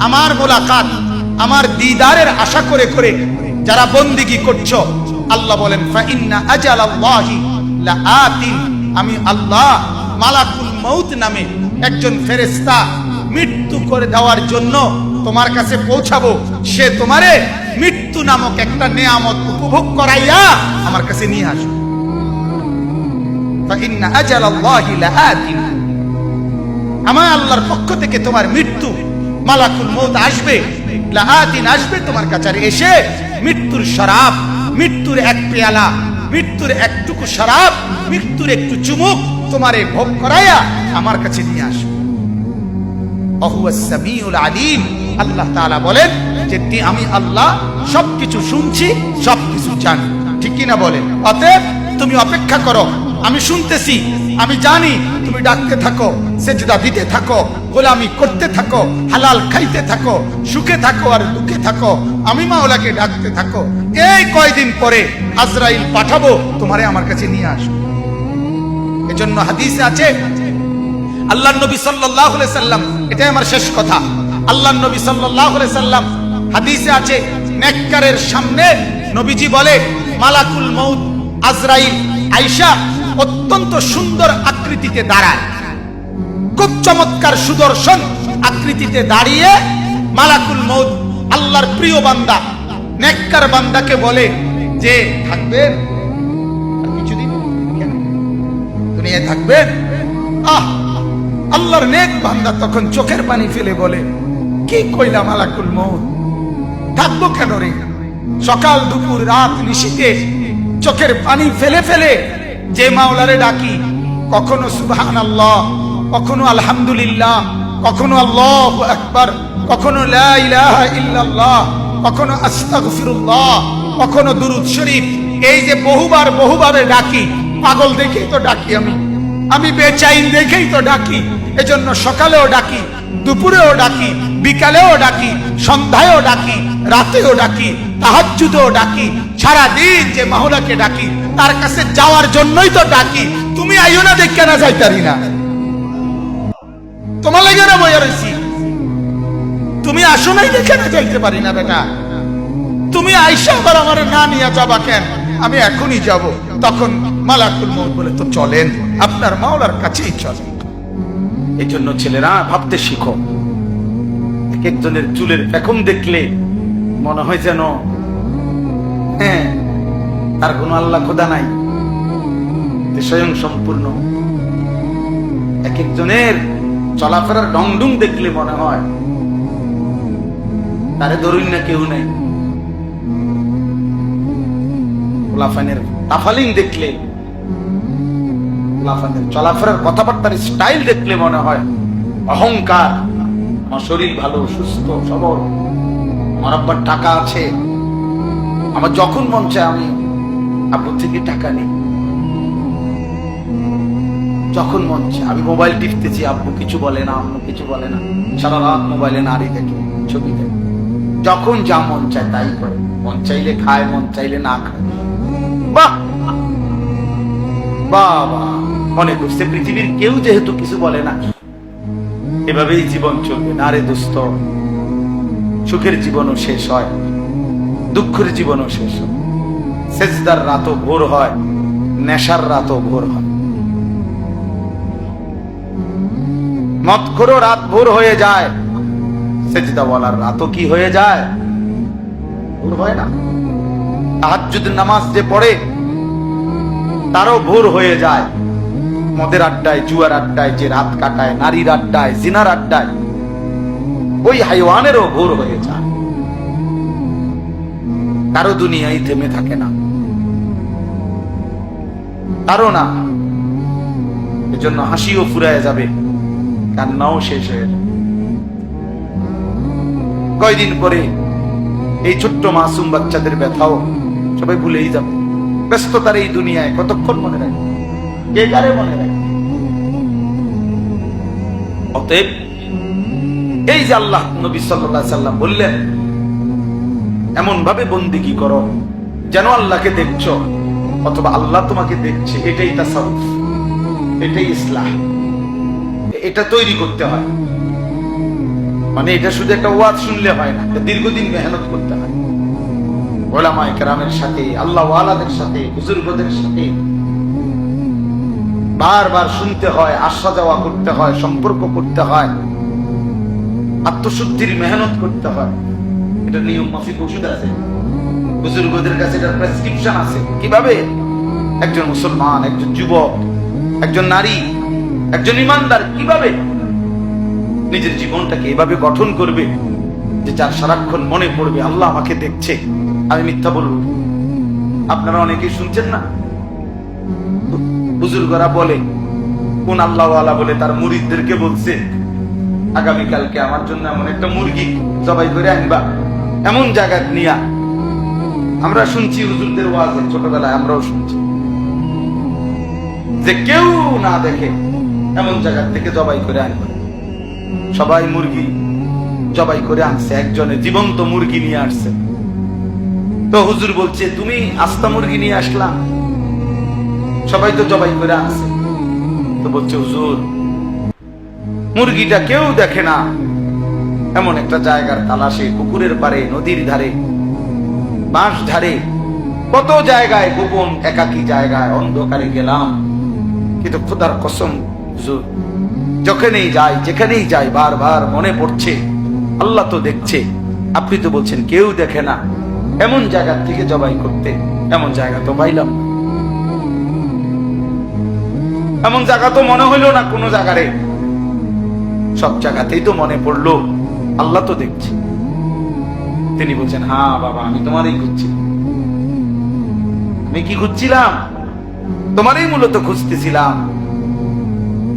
আমার মোলাকাত, আমার দিদারের আশা করে করে যারা বন্দিগি করছো, আল্লাহ বলেন ফা ইন্না আজালাল্লাহি লাআতিন, আমি আল্লাহ মালাকুল মউত নামে একজন ফেরেশতা মৃত্যু করে দেওয়ার জন্য তোমার কাছে পৌঁছাবো। সে তোমারে মৃত্যু নামক একটা নেয়ামত উপভোগ করাইয়া আমার কাছে নিয়ে আসবে। ফা ইন্না আজালাল্লাহি লাআতিন, আমার আল্লাহর পক্ষ থেকে তোমার মৃত্যু মালাকুল মউত আসবে, লাআতিন আসবে তোমার কাছে, এসে মৃত্যুর শরাব, মৃত্যুর এক পেয়ালা, মৃত্যুর একটুকু শরাব, মৃত্যুর একটু চুমুক তোমারে ভোগ করাইয়া আমার কাছে নিয়ে আসবে। ওয়াহুয়াস সামিউল আলিম, আল্লাহ তাআলা বলেন যে আমি আল্লাহ সবকিছু শুনছি, সবকিছু জানি। ঠিক কি না বলেন? অতএব তুমি অপেক্ষা করো, আমি শুনতেছি, আমি জানি। তুমি ডাকতে থাকো, সেজদা দিতে থাকো, গোলামি করতে থাকো, হালাল খাইতে থাকো, সুখে থাকো আর দুঃখে থাকো, আমি মাওলাকে ডাকতে থাকো। এই কয়দিন পরে আজরাইল পাঠাবো, তোমারে আমার কাছে নিয়ে আসবো। এজন্য হাদিসে আছে, আল্লাহর নবী সাল্লাল্লাহু আলাইহি সাল্লাম, এটাই আমার শেষ কথা, আল্লাহর নবী সাল্লাল্লাহু আলাইহি সাল্লাম হাদিসে আছে, নেককারের সামনে নবীজি বলে মালাকুল মউত আজরাইল আয়েশা অত্যন্ত সুন্দর আকৃতিতে দাঁড়ায়, খুব চমৎকার সুদর্শন আকৃতিতে দাঁড়িয়ে মালাকুল মউত আল্লাহর প্রিয় বান্দা নেককার বান্দাকে বলে যে থাকবেন আর কিছুদিন, কেন দুনিয়ায় থাকবেন? আল্লাহর নেক বান্দা তখন চোখের পানি ফেলে বলে, কি কইলা মালাকুল মউত, থাকবো কেন রে? সকাল দুপুর রাত নিশিতে চোখের পানি ফেলে ফেলে যে মাওলারে ডাকি, কখনো সুবহানাল্লাহ, কখনো আলহামদুলিল্লাহ, কখনো আল্লাহু আকবার, কখনো লা ইলাহা ইল্লাল্লাহ, কখনো আস্তাগফিরুল্লাহ, কখনো দুরূদ শরীফ, এই যে বহুবার বহুভাবে ডাকি, পাগল দেখেই তো ডাকি, আমি বেচাইন দেখেই তো ডাকি। এজন্য সকালেও ডাকি, দুপুরেও ডাকি, বিকালেও ডাকি, সন্ধ্যায়ও ডাকি, রাতেও ডাকি, তাহাজ্জুদেও ডাকি, সারা দিন যে মাওলাকে ডাকি তার কাছে যাওয়ার জন্যই তো ডাকি। তুমি আইও না, দেখে না যাইতারি না, তোমার লাগে না বইয়া রইছি, তুমি আসো নাই দেখে না যাইতে পারি না বেটা। তুমি আইসা আবার আমার না নিয়ে যাবা কেন? আমি এখনই যাব। তখন মালাকুল মউত বলে, তো চলেন, আপনার মাওলার কাছেই চলেন। এই জন্য ছেলেরা ভাবতে শিখো। এক একজনের চুলের পেখম দেখলে মনে হয় যেন হ্যাঁ তার কোনো আল্লাহ খোদা নাই, স্বয়ং সম্পূর্ণ। এক একজনের চলাফেরার ঢংঢুং দেখলে মনে হয় তারে ধরুন না কেউ নেই। লাফানের তাফালিং দেখলে, লাফানের চলাফেরার কথাবার্তার স্টাইল দেখলে মনে হয় অহংকার। আমার শরীর ভালো, সুস্থ সবল, আমার আব্বার টাকা আছে, আমার যখন মন চায় আমি আব্বুর থেকে টাকা নিই, যখন মন চায় আমি মোবাইল টিপতেছি, আব্বু কিছু বলে না, আম্মু কিছু বলে না, সারা রাত মোবাইলে নারী দেখে, ছবি দেখে, যখন যা মন চায় তাই করে, মন চাইলে খায়, মন চাইলে না খায়। বাহ বাবা, মনে করছে পৃথিবীর কেউ যেহেতু কিছু বলে না, এভাবেই জীবন চলবে না রে দোস্ত। সুখের জীবনও শেষ হয়, দুঃখের জীবনও শেষ হয়, সেজদার রাতও ভোর হয়, নেশার রাতও ভোর হয়, মদখোরও রাত ভোর হয়ে যায়, সেজদা বলার রাতও কি হয়ে যায়? ভোর হয় না? তাহাজ্জুদের নামাজ যে পড়ে তারও ভোর হয়ে যায়। মদের আড্ডায়, জুয়ার আড্ডায় যে রাত কাটায়, নারীর আড্ডায়, জিনার আড্ডায়, ওই হাইওয়ানেরও ভোর হয়ে যায়। কারো দুনিয়ায় থেমে থাকে না, কারো না। এজন্য হাসিও ফুরায় যাবে, কান্নাও শেষ হয়ে যাবে। কয়দিন পরে এই ছোট্ট মাসুম বাচ্চাদের ব্যথাও সবাই ভুলেই যাবে। ব্যস্ততার এই দুনিয়ায় কতক্ষণ মনে রাখবে, কে কারে মনে রাখবে? অতএব এই যে আল্লাহ নবী সাল্লাল্লাহু আলাইহি সাল্লাম বললেন, এমন ভাবে বন্দেগী করো যেন আল্লাহকে দেখছো অথবা আল্লাহ তোমাকে দেখছে। এটাই তাসাউফ, এটাই ইসলাহ। এটা তৈরি করতে হয়। মানে এটা শুধু একটা ওয়াজ শুনলে হয় না, দীর্ঘদিন মেহনত করতে হয়। ওলামায়ে কেরামের সাথে, আল্লাহ ওয়ালাদের সাথে, বুজুর্গদের সাথে বারবার শুনতে হয়, আসা যাওয়া করতে হয়, সম্পর্ক করতে হয়, আত্মশুদ্ধির মেহনত করতে হয়। এটা নিয়ম মাফিক ওষুধ আছে, বুজুর্গদের কাছে এটার প্রেসক্রিপশন আছে। কিভাবে একজন মুসলমান, একজন যুবক, একজন নারী, একজন ইমানদার কিভাবে নিজের জীবনটাকে এভাবে গঠন করবে যে যার সারাক্ষণ মনে পড়বে আল্লাহ আমাকে দেখছে, আমি মিথ্যা বলব। আপনারা অনেকেই শুনছেন না, বুজুর্গরা বলে, কোন আল্লাহওয়ালা বলে তার মুরিদদেরকে বলছে, আগামীকালকে আমার জন্য এমন একটা মুরগি জবাই করে আনবা, এমন জায়গা নিয়া। আমরা শুনছি হুজুরদের ওয়াজে, ছোটবেলায় আমরাও শুনছি যে কেউ না দেখে এমন জায়গা থেকে জবাই করে আনবা। সবাই মুরগি জবাই করে আনছে, একজনে জীবন্ত মুরগি নিয়ে আসছে। তো হুজুর বলছে, তুমি আস্তা মুরগি নিয়ে আসলা, সবাই তো জবাই করে আনছে। তো বলছে, হুজুর মুরগিটা কেউ দেখে না, এমন একটা জায়গার তালাশে, পুকুরের পারে, নদীর ধারে, বাঁশ ধারে, কত জায়গায়, গোপন একাকী জায়গায় অন্ধকারে গেলাম। কিন্তু খোদার কসম হুজুর, যখনই যাই, যেখানেই যাই, বারবার মনে পড়ছে আল্লাহ তো দেখছে। আপনি তো বলছেন কেউ দেখে না, এমন জায়গা থেকে জবাই করতে, এমন জায়গা তো পাইলাম, এমন জায়গা তো মনে হইল না কোনো জায়গারে। সব জায়গাতেই তো মনে পড়লো আল্লাহ তো দেখছে। তিনি বলছেন, হ্যাঁ বাবা, আমি তোমারই খুঁজছি। আমি কি খুঁজছিলাম? তোমারই মূলত খুঁজতেছিলাম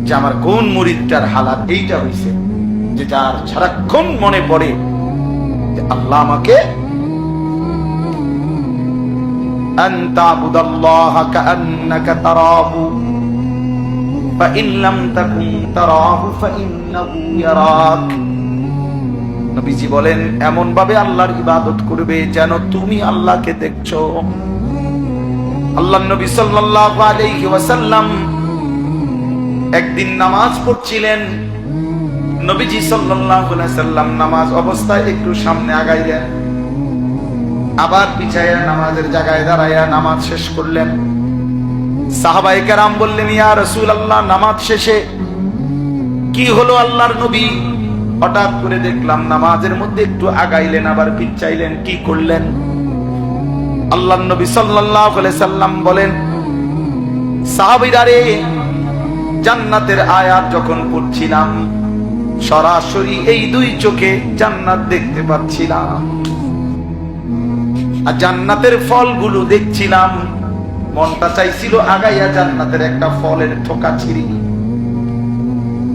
যে আমার কোন মুরিদটার হালাত এইটা হইছে, যে যার সারাক্ষণ মনে পড়ে যে আল্লাহ আমাকে, আন তা'বুদাল্লাহা কাআন্নাকা তারাহু ফাইন লাম তাকুন তারাহু ফাইন্নাহু ইয়ারাক। নবীজি বলেন, এমন ভাবে আল্লাহর ইবাদত করবে যেন তুমি আল্লাহকে দেখছো। আল্লাহর নবী সাল্লাল্লাহু আলাইহি ওয়াসাল্লাম একদিন নামাজ পড়ছিলেন। নবীজি সাল্লাল্লাহু আলাইহি সাল্লাম নামাজ অবস্থায় একটু সামনে আগাইলেন, আবার পিছায়া নামাজের জায়গায় দাঁড়াইয়া নামাজ শেষ করলেন। সাহাবায়ে কেরাম বললেন, ইয়া রাসূলুল্লাহ, নামাজ শেষে কি হলো আল্লাহর নবী? হঠাৎ করে দেখলাম নামাজের মধ্যে একটু আগাইলেন, আবার পিছাইলেন, কি করলেন? আল্লাহর নবী সাল্লাল্লাহু আলাইহি সাল্লাম বলেন, সাহাবীরা রে, জান্নাতের আয়াত যখন পড়ছিলাম, সরাসরি এই দুই চোখে জান্নাত দেখতে পাচ্ছিলাম, আর জান্নাতের ফলগুলো দেখছিলাম। মনটা চাইছিল আগাইয়া জান্নাতের একটা ফলের থোকা ছিঁড়ি।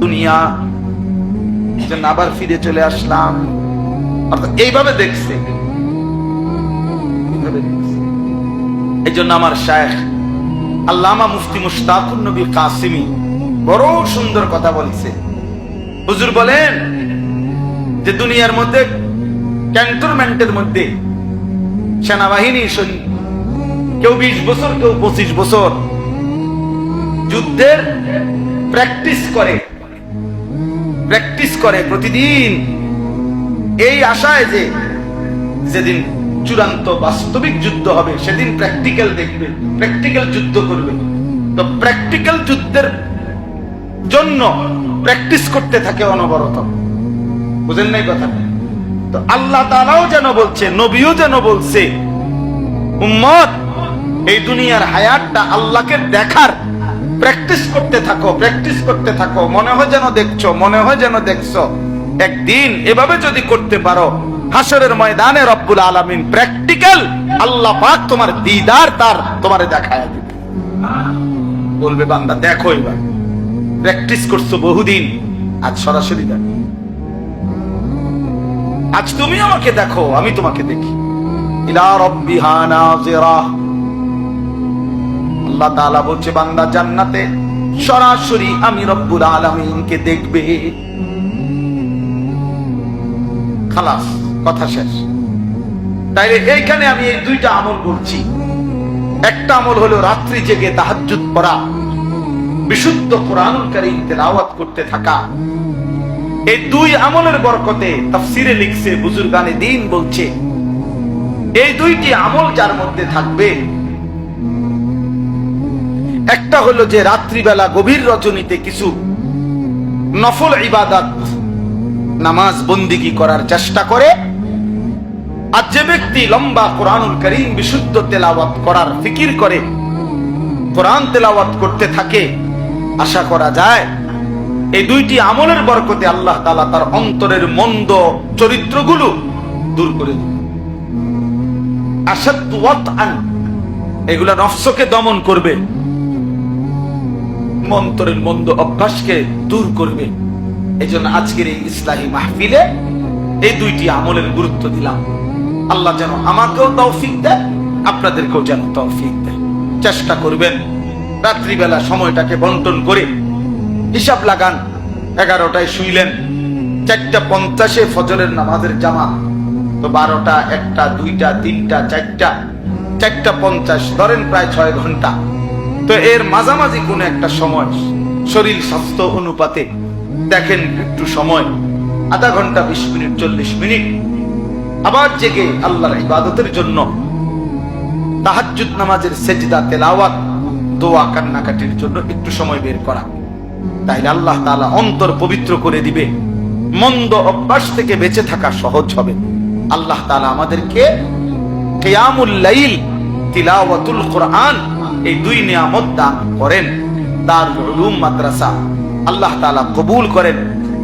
দুনিয়া যেন আবার ফিরে চলে আসলাম। অর্থাৎ এইভাবে দেখছে। এই জন্য আমার শায়েখ আল্লামা মুফতি মুশতাকুর নবী কাসিমি বড় সুন্দর কথা বলছে। হুজুর বলেন যে দুনিয়ার মধ্যে ক্যান্টনমেন্টের মধ্যে সেনাবাহিনী কেউ 20 বছর, কেউ 25 বছর যুদ্ধের প্র্যাকটিস করে প্রতিদিন, এই আশায় যে যেদিন চূড়ান্ত বাস্তবিক যুদ্ধ হবে সেদিন প্র্যাকটিক্যাল দেখবে, প্র্যাকটিক্যাল যুদ্ধ করবে। তো প্র্যাকটিক্যাল যুদ্ধের জন্য প্র্যাকটিস করতে থাকে অনবরত। বুঝেন নাই কথা? তো আল্লাহ তাআলাও যেন বলছে, নবীও যেন বলছে উম্মত, এই দুনিয়ার হায়াতটা আল্লাহকে দেখার প্র্যাকটিস করতে থাকো, প্র্যাকটিস করতে থাকো। মনে হয় যেন দেখছো, মনে হয় যেন দেখছো। একদিন এভাবে যদি করতে পারো, হাসরের ময়দানে রব্বুল আলামিন প্র্যাকটিক্যাল আল্লাহ পাক তোমার দিদার তার তোমারে দেখায় দিবে। বলবে বান্দা দেখো, এবার প্র্যাকটিস করছো বহুদিন, আজ সরাসরি দেখো। আজ তুমি আমাকে দেখো, আমি তোমাকে দেখি। ইলা রাব্বিহা নাযিরা। আল্লাহ তাআলা বলছে বান্দা জান্নাতে সরাসরি আমি রব্বুল আলামিনকে দেখবে। খালাস, কথা শেষ। তাইলে এইখানে আমি এই দুইটা আমল বলছি। একটা আমল হলো রাত্রি জেগে তাহাজ্জুদ পড়া, বিশুদ্ধ কোরআনুল কারীম তেলাওয়াত করতে থাকা। এই দুই আমলের বরকতে তাফসীরে লিখছে, বুজুর্গানে দ্বীন বলছে, এই দুইটি আমল যার মধ্যে থাকবে, একটা হলো যে রাত্রিবেলা গভীর রজনীতে কিছু নফল ইবাদত নামাজ বন্দিগি করার চেষ্টা করে, আর যে ব্যক্তি লম্বা কোরআনুল কারীম বিশুদ্ধ তেলাওয়াত করার ফিকির করে, কোরআন তেলাওয়াত করতে থাকে, আশা করা যায় এই দুইটি আমলের বরকতে আল্লাহ তাআলা তার অন্তরের মন্দ চরিত্রগুলো দূর করে দিবে। আশাদ্দু ওয়াতআন, এগুলা নফসকে দমন করবে, অন্তরের মন্দ অভ্যাসকে দূর করবে। এজন্য আজকের এই ইসলাহী মাহফিলে এই দুইটি আমলের গুরুত্ব দিলাম। আল্লাহ যেন আমাকেও তৌফিক দেয়, আপনাদেরকেও যেন তৌফিক দেয়। চেষ্টা করবেন রাত্রিবেলা সময়টাকে বন্টন করে, হিসাব লাগান 11টায় শুইলেন, 4:50 ফজরের নামাজের জামাত, তো 12টা, 1টা, 2টা, 3টা, 4টা, 4:50 ধরেন প্রায় 6 ঘন্টা। তো এর মাঝামাঝি কোন একটা সময় শরীর স্বাস্থ্য অনুপাতে দেখেন একটু সময়, আধা ঘন্টা, 20 মিনিট, 40 মিনিট আবার জেগে আল্লাহর ইবাদতের জন্য তাহাজ্জুদ নামাজের সেজদা, তেলাওয়াত, দোয়া, কান্নাকাটির জন্য একটু সময় বের করা। তাইলে আল্লাহ তাআলা অন্তর পবিত্র করে দিবে, মন্দ অভ্যাস থেকে বেঁচে থাকা সহজ হবে। আল্লাহ তাআলা আমাদেরকে কিয়ামুল লাইল, তিলাওয়াতুল কোরআন, এই দুই নিয়ামত দান করেন। দারুল উলুম মাদ্রাসা আল্লাহ তাআলা কবুল করেন।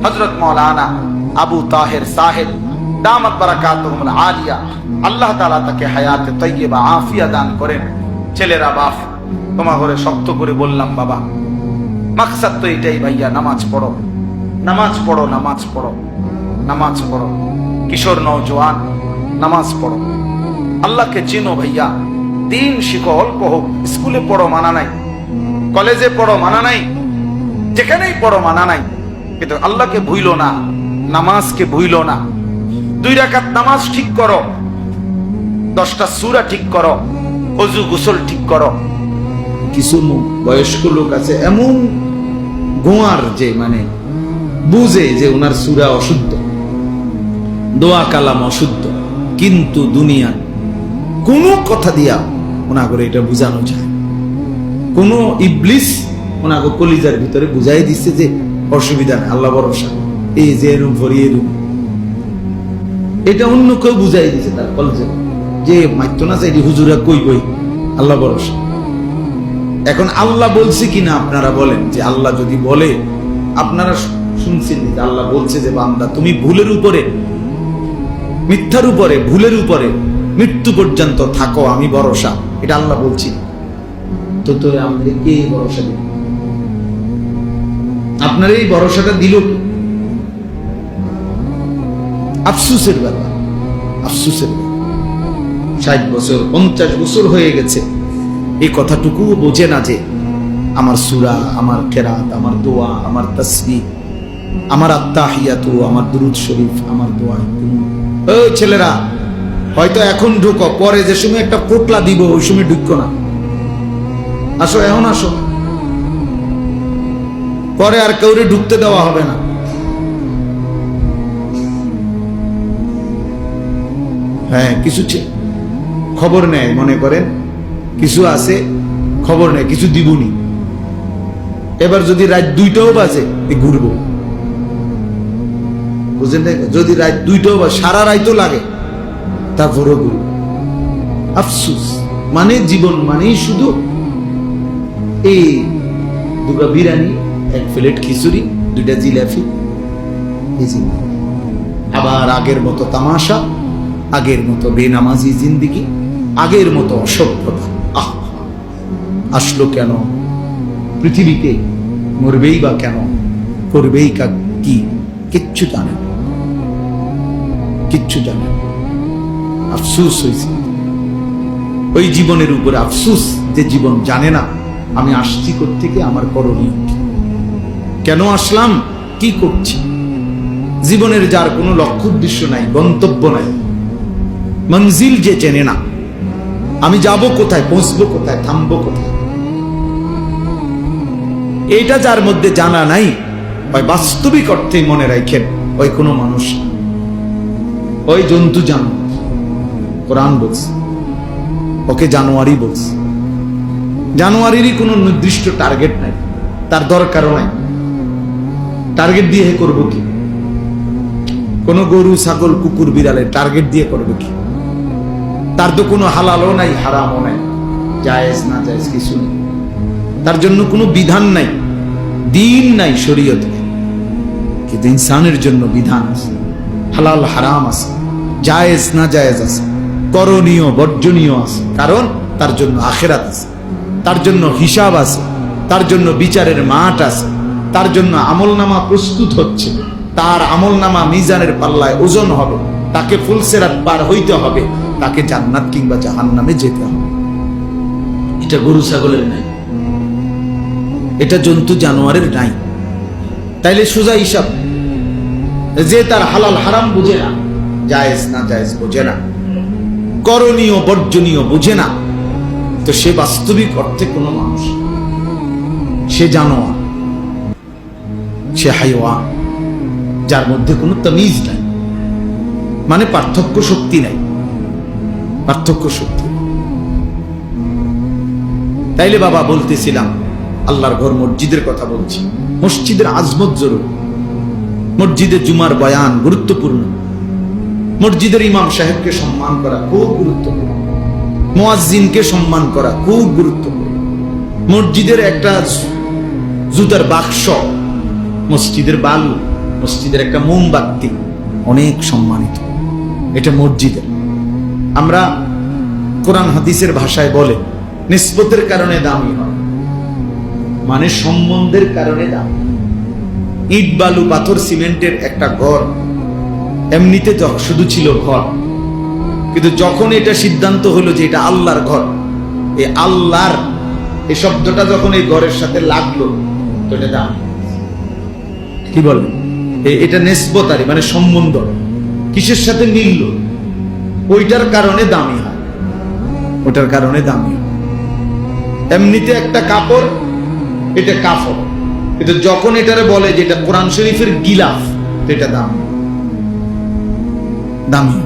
হযরত মাওলানা আবু তাহের সাহেব দামাত বারাকাতুহুল আলিয়া, আল্লাহ তাআলা তাকে হায়াতে তাইয়্যিবা আফিয়া দান করেন। ছেলেরা, বাপ তোমার ঘরে শক্ত করে বললাম, বাবা মাকসাদ তো এটাই ভাইয়া, নামাজ পড়ো, নামাজ পড়ো, নামাজ পড়ো, নামাজ পড়ো। কিশোর নওজোয়ান নামাজ পড়ো, আল্লাহকে চেনো ভাইয়া, দিন শিখো, অল্প হোক, স্কুলে পড়ো মানা নাই, কলেজে পড়ো মানা নাই, যেখানেই পড়ো মানা নাই, কিন্তু আল্লাহকে ভুইলো না, নামাজকে ভুইলো না। 2 রাকাত নামাজ ঠিক করো, 10টা সূরা ঠিক করো, ওযু গোসল ঠিক করো। কিছু বয়স্ক লোক আছে এমন গোয়ার, যে মানে বুঝে যে ওনার সূরা অশুদ্ধ, দোয়া কালাম অশুদ্ধ, কিন্তু দুনিয়া কোন কথা দিয়া ওনাগরে এটা বুঝানো যায়, কোন ইবলিস ওনাকে কলিজার ভিতরে বুঝাই দিচ্ছে যে অসুবিধা নেই, আল্লাহ ভরসা, এই যে এরম ভরিয়ে এরম, এটা অন্য কেউ বুঝাই দিচ্ছে তার কলেজে, যে মাইতো না চাই হুজুরা কই বই, আল্লাহ ভরসা। এখন আল্লাহ বলছে কিনা আপনারা বলেন, যে আল্লাহ যদি বলে, আপনারা শুনছেন যে আল্লাহ বলছে যে বান্দা তুমি ভুলের উপরে, মিথ্যার উপরে, ভুলের উপরে মৃত্যু পর্যন্ত থাকো, আমি ভরসা, এটা আল্লাহ বলছি। তো তো আমাদের কে ভরসা দিল? আপনার এই ভরসাটা দিল কি? আফসুসের ব্যাপার, আফসুসের ব্যাপার। 60 বছর 50 বছর হয়ে গেছে, এই কথাটুকু বোঝে না যে আমার সূরা, আমার কেরাত, আমার দোয়া, আমার তাসবিহ, আমার আত্তাহিয়াতু, আমার দুরূদ শরীফ, আমার দোয়া। ও ছেলেরা, হয়তো এখন ঢুকো, পরে যে সময় একটা পোটলা দিব ওই সময় ঢুকো না, আসো, এখন আসো, পরে আর কাউরে ঢুকতে দেওয়া হবে না। হ্যাঁ, কিছু খবর নেয়, মনে করেন কিছু আছে খবর নেয়, কিছু দিবনি। এবার যদি রাত 2টাও বাজে ঘুরবো, বুঝলেন? যদি রাত 2টাও বাজে, সারা রাতও লাগে, তারপরও ঘুরবো। আফসুস মানে জীবন মানেই শুধু এই দুটো বিরিয়ানি, এক প্লেট খিচুড়ি, 2টা জিলাপি, এই জীবন। আবার আগের মতো তামাশা, আগের মতো বেনামাজি জিন্দিগি, আগের মতো অসভ্যতা। আসলো কেন পৃথিবীতে? মরবেই বা কেন? করবেই কি? কিচ্ছু জানে না, কিচ্ছু জানে না। আফসুস হয়েছে ওই জীবনের উপরে, আফসুস যে জীবন জানে না আমি আসছি কোত্থেকে, আমার করণীয় কি, কেন আসলাম, কি করছি। জীবনের যার কোনো লক্ষ্য উদ্দেশ্য নাই, গন্তব্য নাই, মঞ্জিল যে চেনে না, আমি যাব কোথায়, পৌঁছবো কোথায়, থামবো কোথায়, এটা যার মধ্যে জানা নাই, ওই বাস্তবিক অর্থে মনে রাখেন ওই কোনো মানুষ, ওই জন্তু জানোয়ার। কোরআন বলছে ওকে জানোয়ারই বলছে। জানোয়ারেরই কোনো নির্দিষ্ট টার্গেট নাই, তার দরকারও নাই। টার্গেট দিয়ে করবো কি? কোন গরু, ছাগল, কুকুর, বিড়ালের টার্গেট দিয়ে করবে কি? তার তো কোনো হালালও নাই, হারামও নাই, জায়েজ না জায়েজ কিছু নেই। তার জন্য কোনো বিধান নাই, দিন নাই শরীয়তে। কিন্তু ইনসানের জন্য বিধান আছে, হালাল হারাম আছে, জায়েজ না জায়েজ আছে, করণীয় বর্জনীয় আছে। কারণ তার জন্য আখিরাত আছে, তার জন্য হিসাব আছে, তার জন্য বিচারের মাঠ আছে, তার জন্য আমলনামা প্রস্তুত হচ্ছে, তার আমলনামা মিজানের পাল্লায় ওজন হবে, তাকে ফুলসেরাত পার হইতে হবে, তাকে জান্নাত কিংবা জাহান্নামে যেতে হবে। এটা গরু ছাগলের নাই, এটা জন্তু জানোয়ারের নাই। তাইলে সোজা হিসাব, যে তার হালাল হারাম বুঝে না, জায়েজ না জায়েজ বুঝে না, করণীয় বর্জনীয় বুঝে না, তো সে বাস্তবিক অর্থে কোনো মানুষ, সে জানোয়ার, সে হাইওয়ান, যার মধ্যে কোনো তামিজ নাই, মানে পার্থক্য শক্তি নাই, পার্থক্য শক্তি। তাইলে বাবা বলতেছিলাম আল্লাহর ঘর মসজিদের কথা বলছি। মসজিদের আজমত জরুরি, মসজিদে জুমার বয়ান গুরুত্বপূর্ণ, মসজিদের ইমাম সাহেবকে সম্মান করা খুব গুরুত্বপূর্ণ, মুয়াজ্জিনকে সম্মান করা খুব গুরুত্বপূর্ণ। মসজিদের একটা জুতার বাক্স, মসজিদের বালু, মসজিদের একটা মোমবাতি অনেক সম্মানিত, এটা মসজিদের। আমরা কোরআন হাদিসের ভাষায় বলে নিসবতের কারণে দামি হয়, মানে সম্বন্ধের কারণে দামি। ইট বালু পাথর সিমেন্টের একটা ঘর এমনিতে শুধু ছিল ঘর, কিন্তু যখন এটা সিদ্ধান্ত হলো যে এটা আল্লাহর ঘর, এই আল্লাহর এই শব্দটা যখন এই ঘরের সাথে লাগলো তো এটা দাম। কি বলেন? এটা নিসবতারি, মানে সম্বন্ধ কিসের সাথে মিলল, ওইটার কারণে দামি হয়, ওটার কারণে দামি হয়। এমনিতে একটা কাপড়, এটা কাপড়, কিন্তু যখন এটারে বলে যে এটা কোরআন শরীফের গিলাফ, তো এটা দামি, দামি।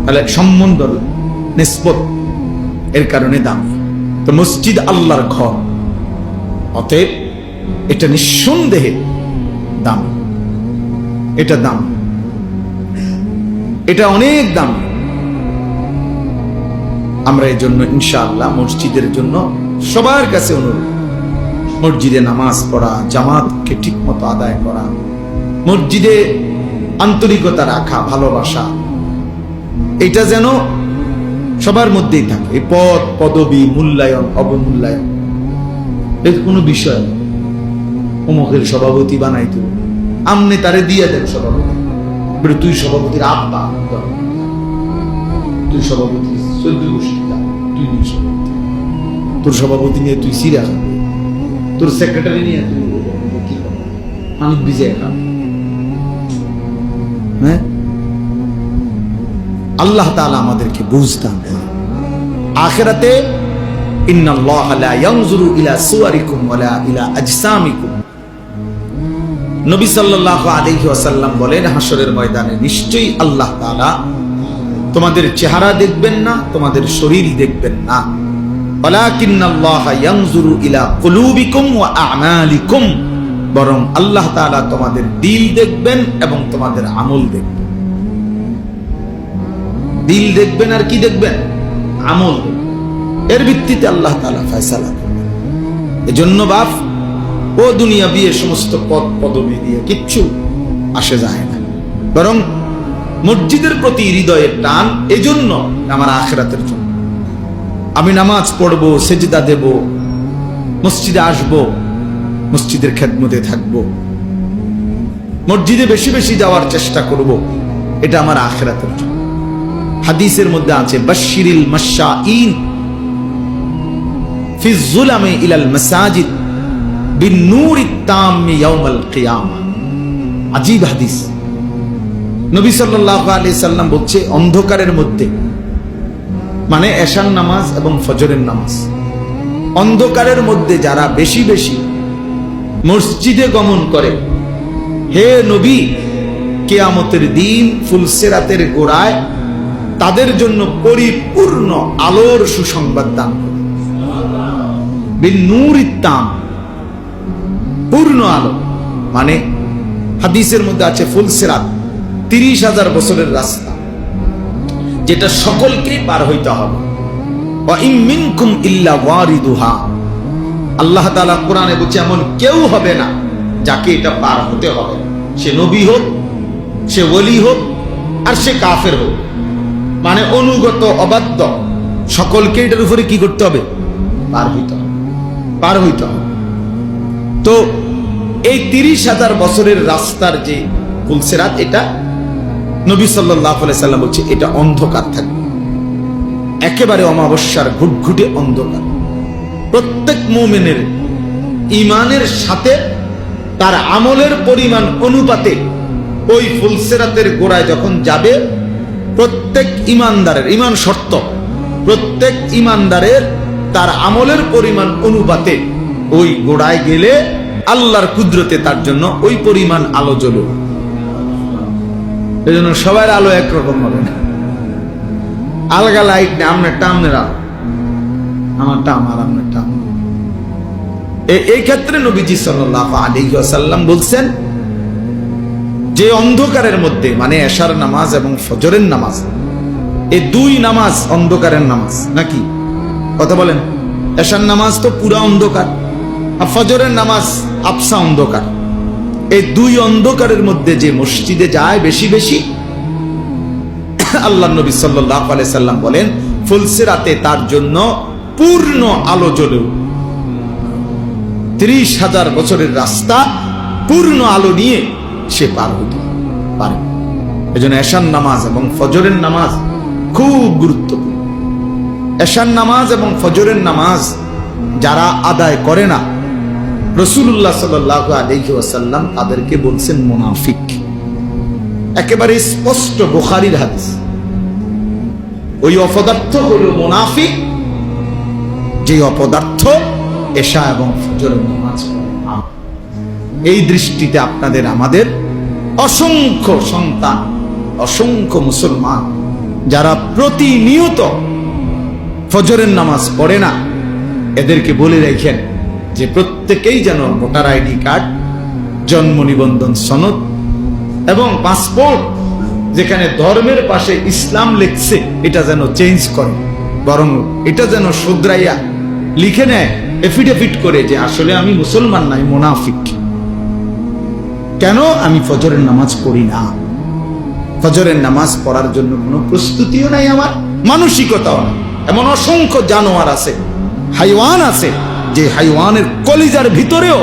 তাহলে সম্বন্ধ নিসবত এর কারণে দামি। তো মসজিদ আল্লাহর ঘর, অতএব এটা নিঃসন্দেহে দাম, এটা দাম, এটা অনেক দাম। আমরা এই জন্য ইনশাআল্লাহ মসজিদের জন্য সবার কাছে অনুরোধ, মসজিদে নামাজ পড়া, জামাতকে ঠিক মতো আদায় করা, মসজিদে আন্তরিকতা রাখা, ভালোবাসা, এটা যেন সবার মধ্যেই থাকে। এই পদ পদবী, মূল্যায়ন অবমূল্যায়ন এর কোনো বিষয় নেই। অমুকের সভাপতি বানাইতো, আমনে তারে দিয়ে দেন সভাপতি, তুই সভাপতির আব্বা, তুই সভাপতি 14 গোষ্ঠী, তুই নিয়ে সভাপতি, তোর সভাপতি নিয়ে তুই সিরা খাবি, তোর সেক্রেটারি নিয়ে তুই কি খাবি, আমি বিজয় খাবি। হ্যাঁ, আল্লাহ তাআলা আমাদেরকে বুঝতাম। আখিরাতে ইন্নাল্লাহা লা ইয়ানজুরু ইলা সুওয়ারিকুম ওয়ালা ইলা আজসামিকুম, নবী সাল্লাল্লাহু আলাইহি ওয়াসাল্লাম বলেন হাসরের ময়দানে নিশ্চয়ই আল্লাহ তাআলা তোমাদের চেহারা দেখবেন না, তোমাদের শরীর দেখবেন না, ওয়ালাকিন্নাল্লাহা ইয়ানজুরু ইলা কুলুবিকুম ওয়া আমালিকুম, বরং আল্লাহ তাআলা তোমাদের দিল দেখবেন এবং তোমাদের আমল দেখবেন। দিল দেখবেন আর কি দেখবেন? আমল এর ভিত্তিতে আল্লাহ তাআলা ফয়সালা করবেন। এজন্য বাপ ও দুনিয়া বিয়ে সমস্ত পদ পদবি দিয়ে কিচ্ছু আসে যায় না, বরং মসজিদের প্রতি হৃদয়ের টান। এজন্য আমার আখিরাতের জন্য আমি নামাজ পড়বো, সেজদা দেব, মসজিদে আসব, মসজিদের খেদমতে থাকব, মসজিদে বেশি বেশি যাওয়ার চেষ্টা করব, এটা আমার আখিরাতের জন্য। হাদিসের মধ্যে আছে বাশশিরিল মাশাঈন ফি যুলামি ইলাল মাসাজিদ বিন-নূরিত তাম্মি ইয়াউমাল কিয়ামা। আজীব হাদিস। নবী সাল্লাল্লাহু আলাইহি সাল্লাম বলছে, অন্ধকারের মধ্যে, মানে এশার নামাজ এবং ফজরের নামাজ, অন্ধকারের মধ্যে যারা বেশি বেশি মসজিদে গমন করে, হে নবী, কিয়ামতের দিন ফুলসিরাতের গোড়ায় তাদের জন্য পরিপূর্ণ আলোর সুসংবাদ দান করে। বিন-নূরিত তাম, পূর্ণ আলো। মানে হাদিসের মধ্যে আছে ফুলসিরাত 30,000 বছরের রাস্তা, যেটা সকলকে পার হইতে হবে। ওয়া ইম মিনকুম ইল্লা ওয়ারিদুহা, আল্লাহ তাআলা কোরআনে বলছে এমন কেউ হবে না যাকে এটা পার হতে হবে, সে নবী হোক, সে ওলি হোক, আর সে কাফের হোক, মানে অনুগত অবাধ্য, সকলকে এটার উপরে কি করতে হবে? পার হইতে হবে, পার হইতে হবে। তো এই 30,000 বছরের রাস্তার যে ফুলসিরাত, এটা নবী সাল্লাল্লাহু আলাইহি সাল্লাম বলছে এটা অন্ধকার থাকবে, একেবারে অমাবস্যার ঘুটঘুটে অন্ধকার। প্রত্যেক মুমিনের ঈমানের সাথে তার আমলের পরিমাণ অনুপাতে ওই ফুলসিরাতের গোড়ায় যখন যাবে, প্রত্যেক ঈমানদারের, ঈমান শর্ত, প্রত্যেক ঈমানদারের তার আমলের পরিমাণ অনুপাতে ওই গোড়ায় গেলে আল্লাহর কুদরতে তার জন্য ওই পরিমাণ আলো জ্বলবে। এই জন্য সবার আলো একরকম হবে না, আলগা লাইট নেই, আপনারটা আপনার আলো, আমারটা আমার, আপনারটা আমার। এই ক্ষেত্রে নবীজি সাল্লাল্লাহু আলাইহি ওয়াসাল্লাম বলছেন যে অন্ধকারের মধ্যে, মানে এশার নামাজ এবং ফজরের নামাজ, এই দুই নামাজ অন্ধকারের নামাজ নাকি? কথা বলেন। এশার নামাজ তো পুরা অন্ধকার, আর ফজরের নামাজ আবসা অন্ধকার। এই দুই অন্ধকারের মধ্যে যে মসজিদে যায় বেশি বেশি, আল্লাহ নবী সাল্লাল্লাহু আলাইহি সাল্লাম বলেন ফুলসিরাতে তার জন্য পূর্ণ আলো জ্বলে। 30,000 বছরের রাস্তা পূর্ণ আলো নিয়ে সে পার হতে পারে। এজন্য এশার নামাজ এবং ফজরের নামাজ খুব গুরুত্বপূর্ণ। এশার নামাজ এবং ফজরের নামাজ যারা আদায় করে না, রাসূলুল্লাহ সাল্লাল্লাহু আলাইহি ওয়াসাল্লাম তাদেরকে বলছেন মুনাফিক। একেবারে স্পষ্ট বুখারীর হাদিস। ওই অপদার্থ হলো মুনাফিক, যে অপদার্থ এশা এবং ফজরের নামাজ পড়ে না। এই দৃষ্টিতে আপনাদের আমাদের অসংখ্য সন্তান, অসংখ্য মুসলমান যারা প্রতিনিয়ত ফজরের নামাজ পড়ে না, এদেরকে বলে রাখেন যে প্রত্যেকেই যেন ভোটার আইডি কার্ড, জন্ম নিবন্ধন সনদ এবং পাসপোর্ট, যেখানে ধর্মের পাশে ইসলাম লিখছে, এটা যেন চেঞ্জ করে, বরং এটা যেন শুধরাইয়া লিখে নেয় এফিডেভিট করে যে আসলে আমি মুসলমান নাই, মুনাফিক। কেন? আমি ফজরের নামাজ পড়ি না, ফজরের নামাজ পড়ার জন্য কোনো প্রস্তুতিও নাই, আমার মানসিকতাও নাই। এমন অসংখ্য জানোয়ার আছে, হাইওয়ান আছে, যে হাইওয়ানের কলিজার ভিতরেও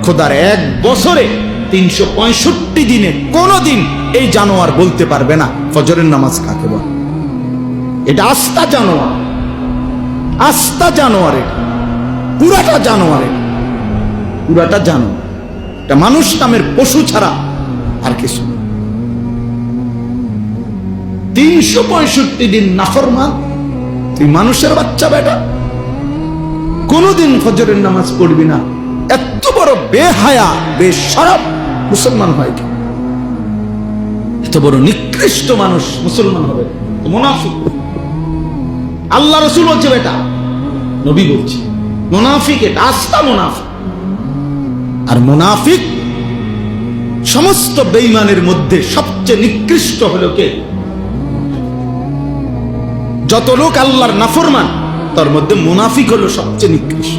খোদার 1 বছরে 365 দিনে কোনদিন এই জানোয়ার বলতে পারবে না ফজরের নামাজ কাকে বলে। এটা আস্তা জানোয়ার, আস্তা জানোয়ারের, পুরাটা জানোয়ারের, পুরাটা জানোয়ার। এটা মানুষ নামের পশু ছাড়া আর কিছু। 365 দিন নাফরমান, তুই মানুষের বাচ্চা বেটা, কোনদিন ফজরের নামাজ পড়বি না। এত বড় বেহায়া, বেশরম মুসলমান হয় কি? এত বড় নিকৃষ্ট মানুষ মুসলমান হবে? মুনাফিক। আল্লাহ রাসূল বলছে বেটা, নবী বলছে মুনাফিক, এটা আস্তা মুনাফিক। আর মুনাফিক সমস্ত বেঈমানের মধ্যে সবচেয়ে নিকৃষ্ট হলো কে? যত লোক আল্লাহর নাফরমান তার মধ্যে মুনাফিক হলো সবচেয়ে নিকৃষ্ট।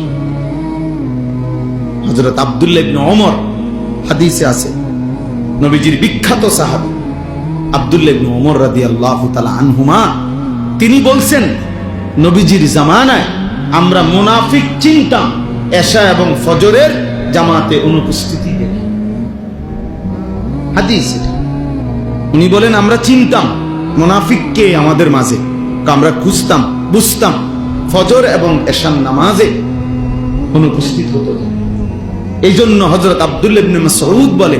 হযরত আব্দুল্লাহ ইবনে ওমর হাদিসে আছে, নবীজির বিখ্যাত সাহাবী আব্দুল্লাহ ইবনে ওমর রাদিয়াল্লাহু তাআলা আনহুমা, তিনি বলছেন নবীজির জামানায় আমরা মুনাফিক চিনতাম এশা এবং ফজরের জামাতে অনুপস্থিতি দেখে। হাদিস এটা। উনি বলেন আমরা চিনতাম মুনাফিককে আমাদের মাঝে, আমরা খুঁজতাম বুঝতাম ফজর এবং এশার নামাজে অনুপস্থিত হতো। এই জন্য হযরত আব্দুল্লাহ ইবনে মাসউদ বলে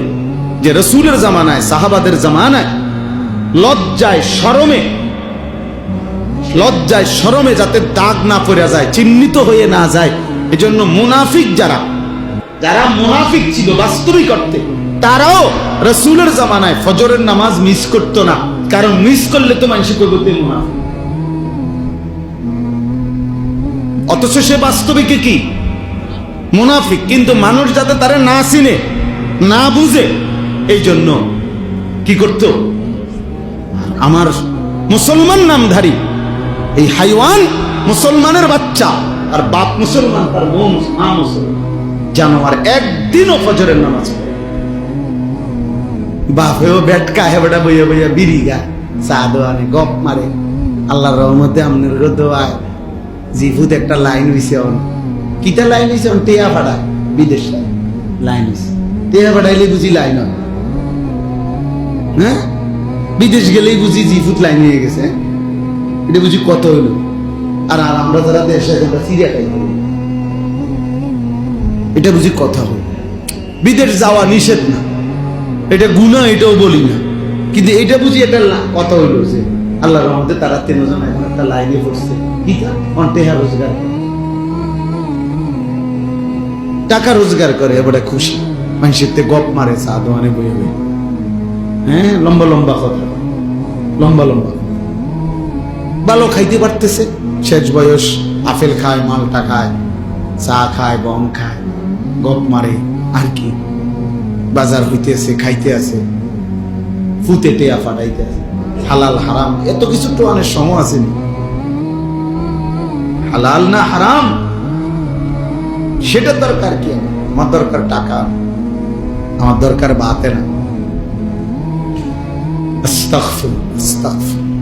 যে রাসূলের জামানায়, সাহাবাদের জামানায় লজ্জায় শরমে যাতে দাগ না পড়ে যায়, চিহ্নিত হয়ে না যায়, এজন্য মুনাফিক যারা মুনাফিক ছিল বাস্তবিক অর্থে, তারাও রাসূলের জামানায় ফজরের নামাজ মিস করতো না, কারণ মিস করলে তো মানুষ কইবে তে মুনাফিক। অথচ সে বাস্তবিকে কি মুনাফিক, কিন্তু মানুষ যাতে তারা না চিনে না বুঝে, এই জন্য কি করত, আমার মুসলমান নামধারী এই হাইওয়ান মুসলমানের বাচ্চা, আর বাপ মুসলমান, তার মা মুসলমান, জানোয়ার একদিনও ফজরের নামাজ পড়ে। বাপেও বেটকা হেবটা বইয়া বইয়া বিড়ি গায়, চা দোয়ানে গপ মারে। আল্লাহর রহমতে আমনের দোয়ায় জিভুত একটা লাইন হইছে, কিটা লাইন হইছে, টেয়া ফাড়ায় বিদেশ লাইন হইছে, টেয়া ফাড়াইলে বুঝি লাইন হয়, হ্যাঁ বিদেশ গেলেই বুঝি জিভুত লাইন হয়ে গেছে, এটা বুঝি কত হইলো। আর আমরা যারা দেশে সিরিয়াটাই করি, এটা বুঝি কথা হল। বিদেশ যাওয়া নিষেধ না, এটা গুনাহ, এটাও বলি না, কিন্তু এটা বুঝি এটা কথা হইলো যে আল্লাহর রহমতে তারা 3 জন এখন একটা লাইনে পড়ছে, টাকা রোজগার করে, এবারে খুশি, মানুষের গপ মারে, চা দোয়ানে বইয়ে বই, হ্যাঁ লম্বা লম্বা কথা, লম্বা লম্বা ভালো খাইতে পারতেছে, শেষ বয়স, আপেল খায়, মালটা খায়, চা খায়, বম খায়, গপ মারে, আর কি বাজার হইতেছে, খাইতে আছে, ফুতে টেয়া ফাটাইতে আছে, হালাল হারাম এত কিছু তো অনেক সময় আসেনি, হালাল না হারাম সেটা দরকার কি, আমার দরকার টাকা, আমার দরকার বাতে না। আস্তাগফিরুল্লাহ, আস্তাগফিরুল্লাহ।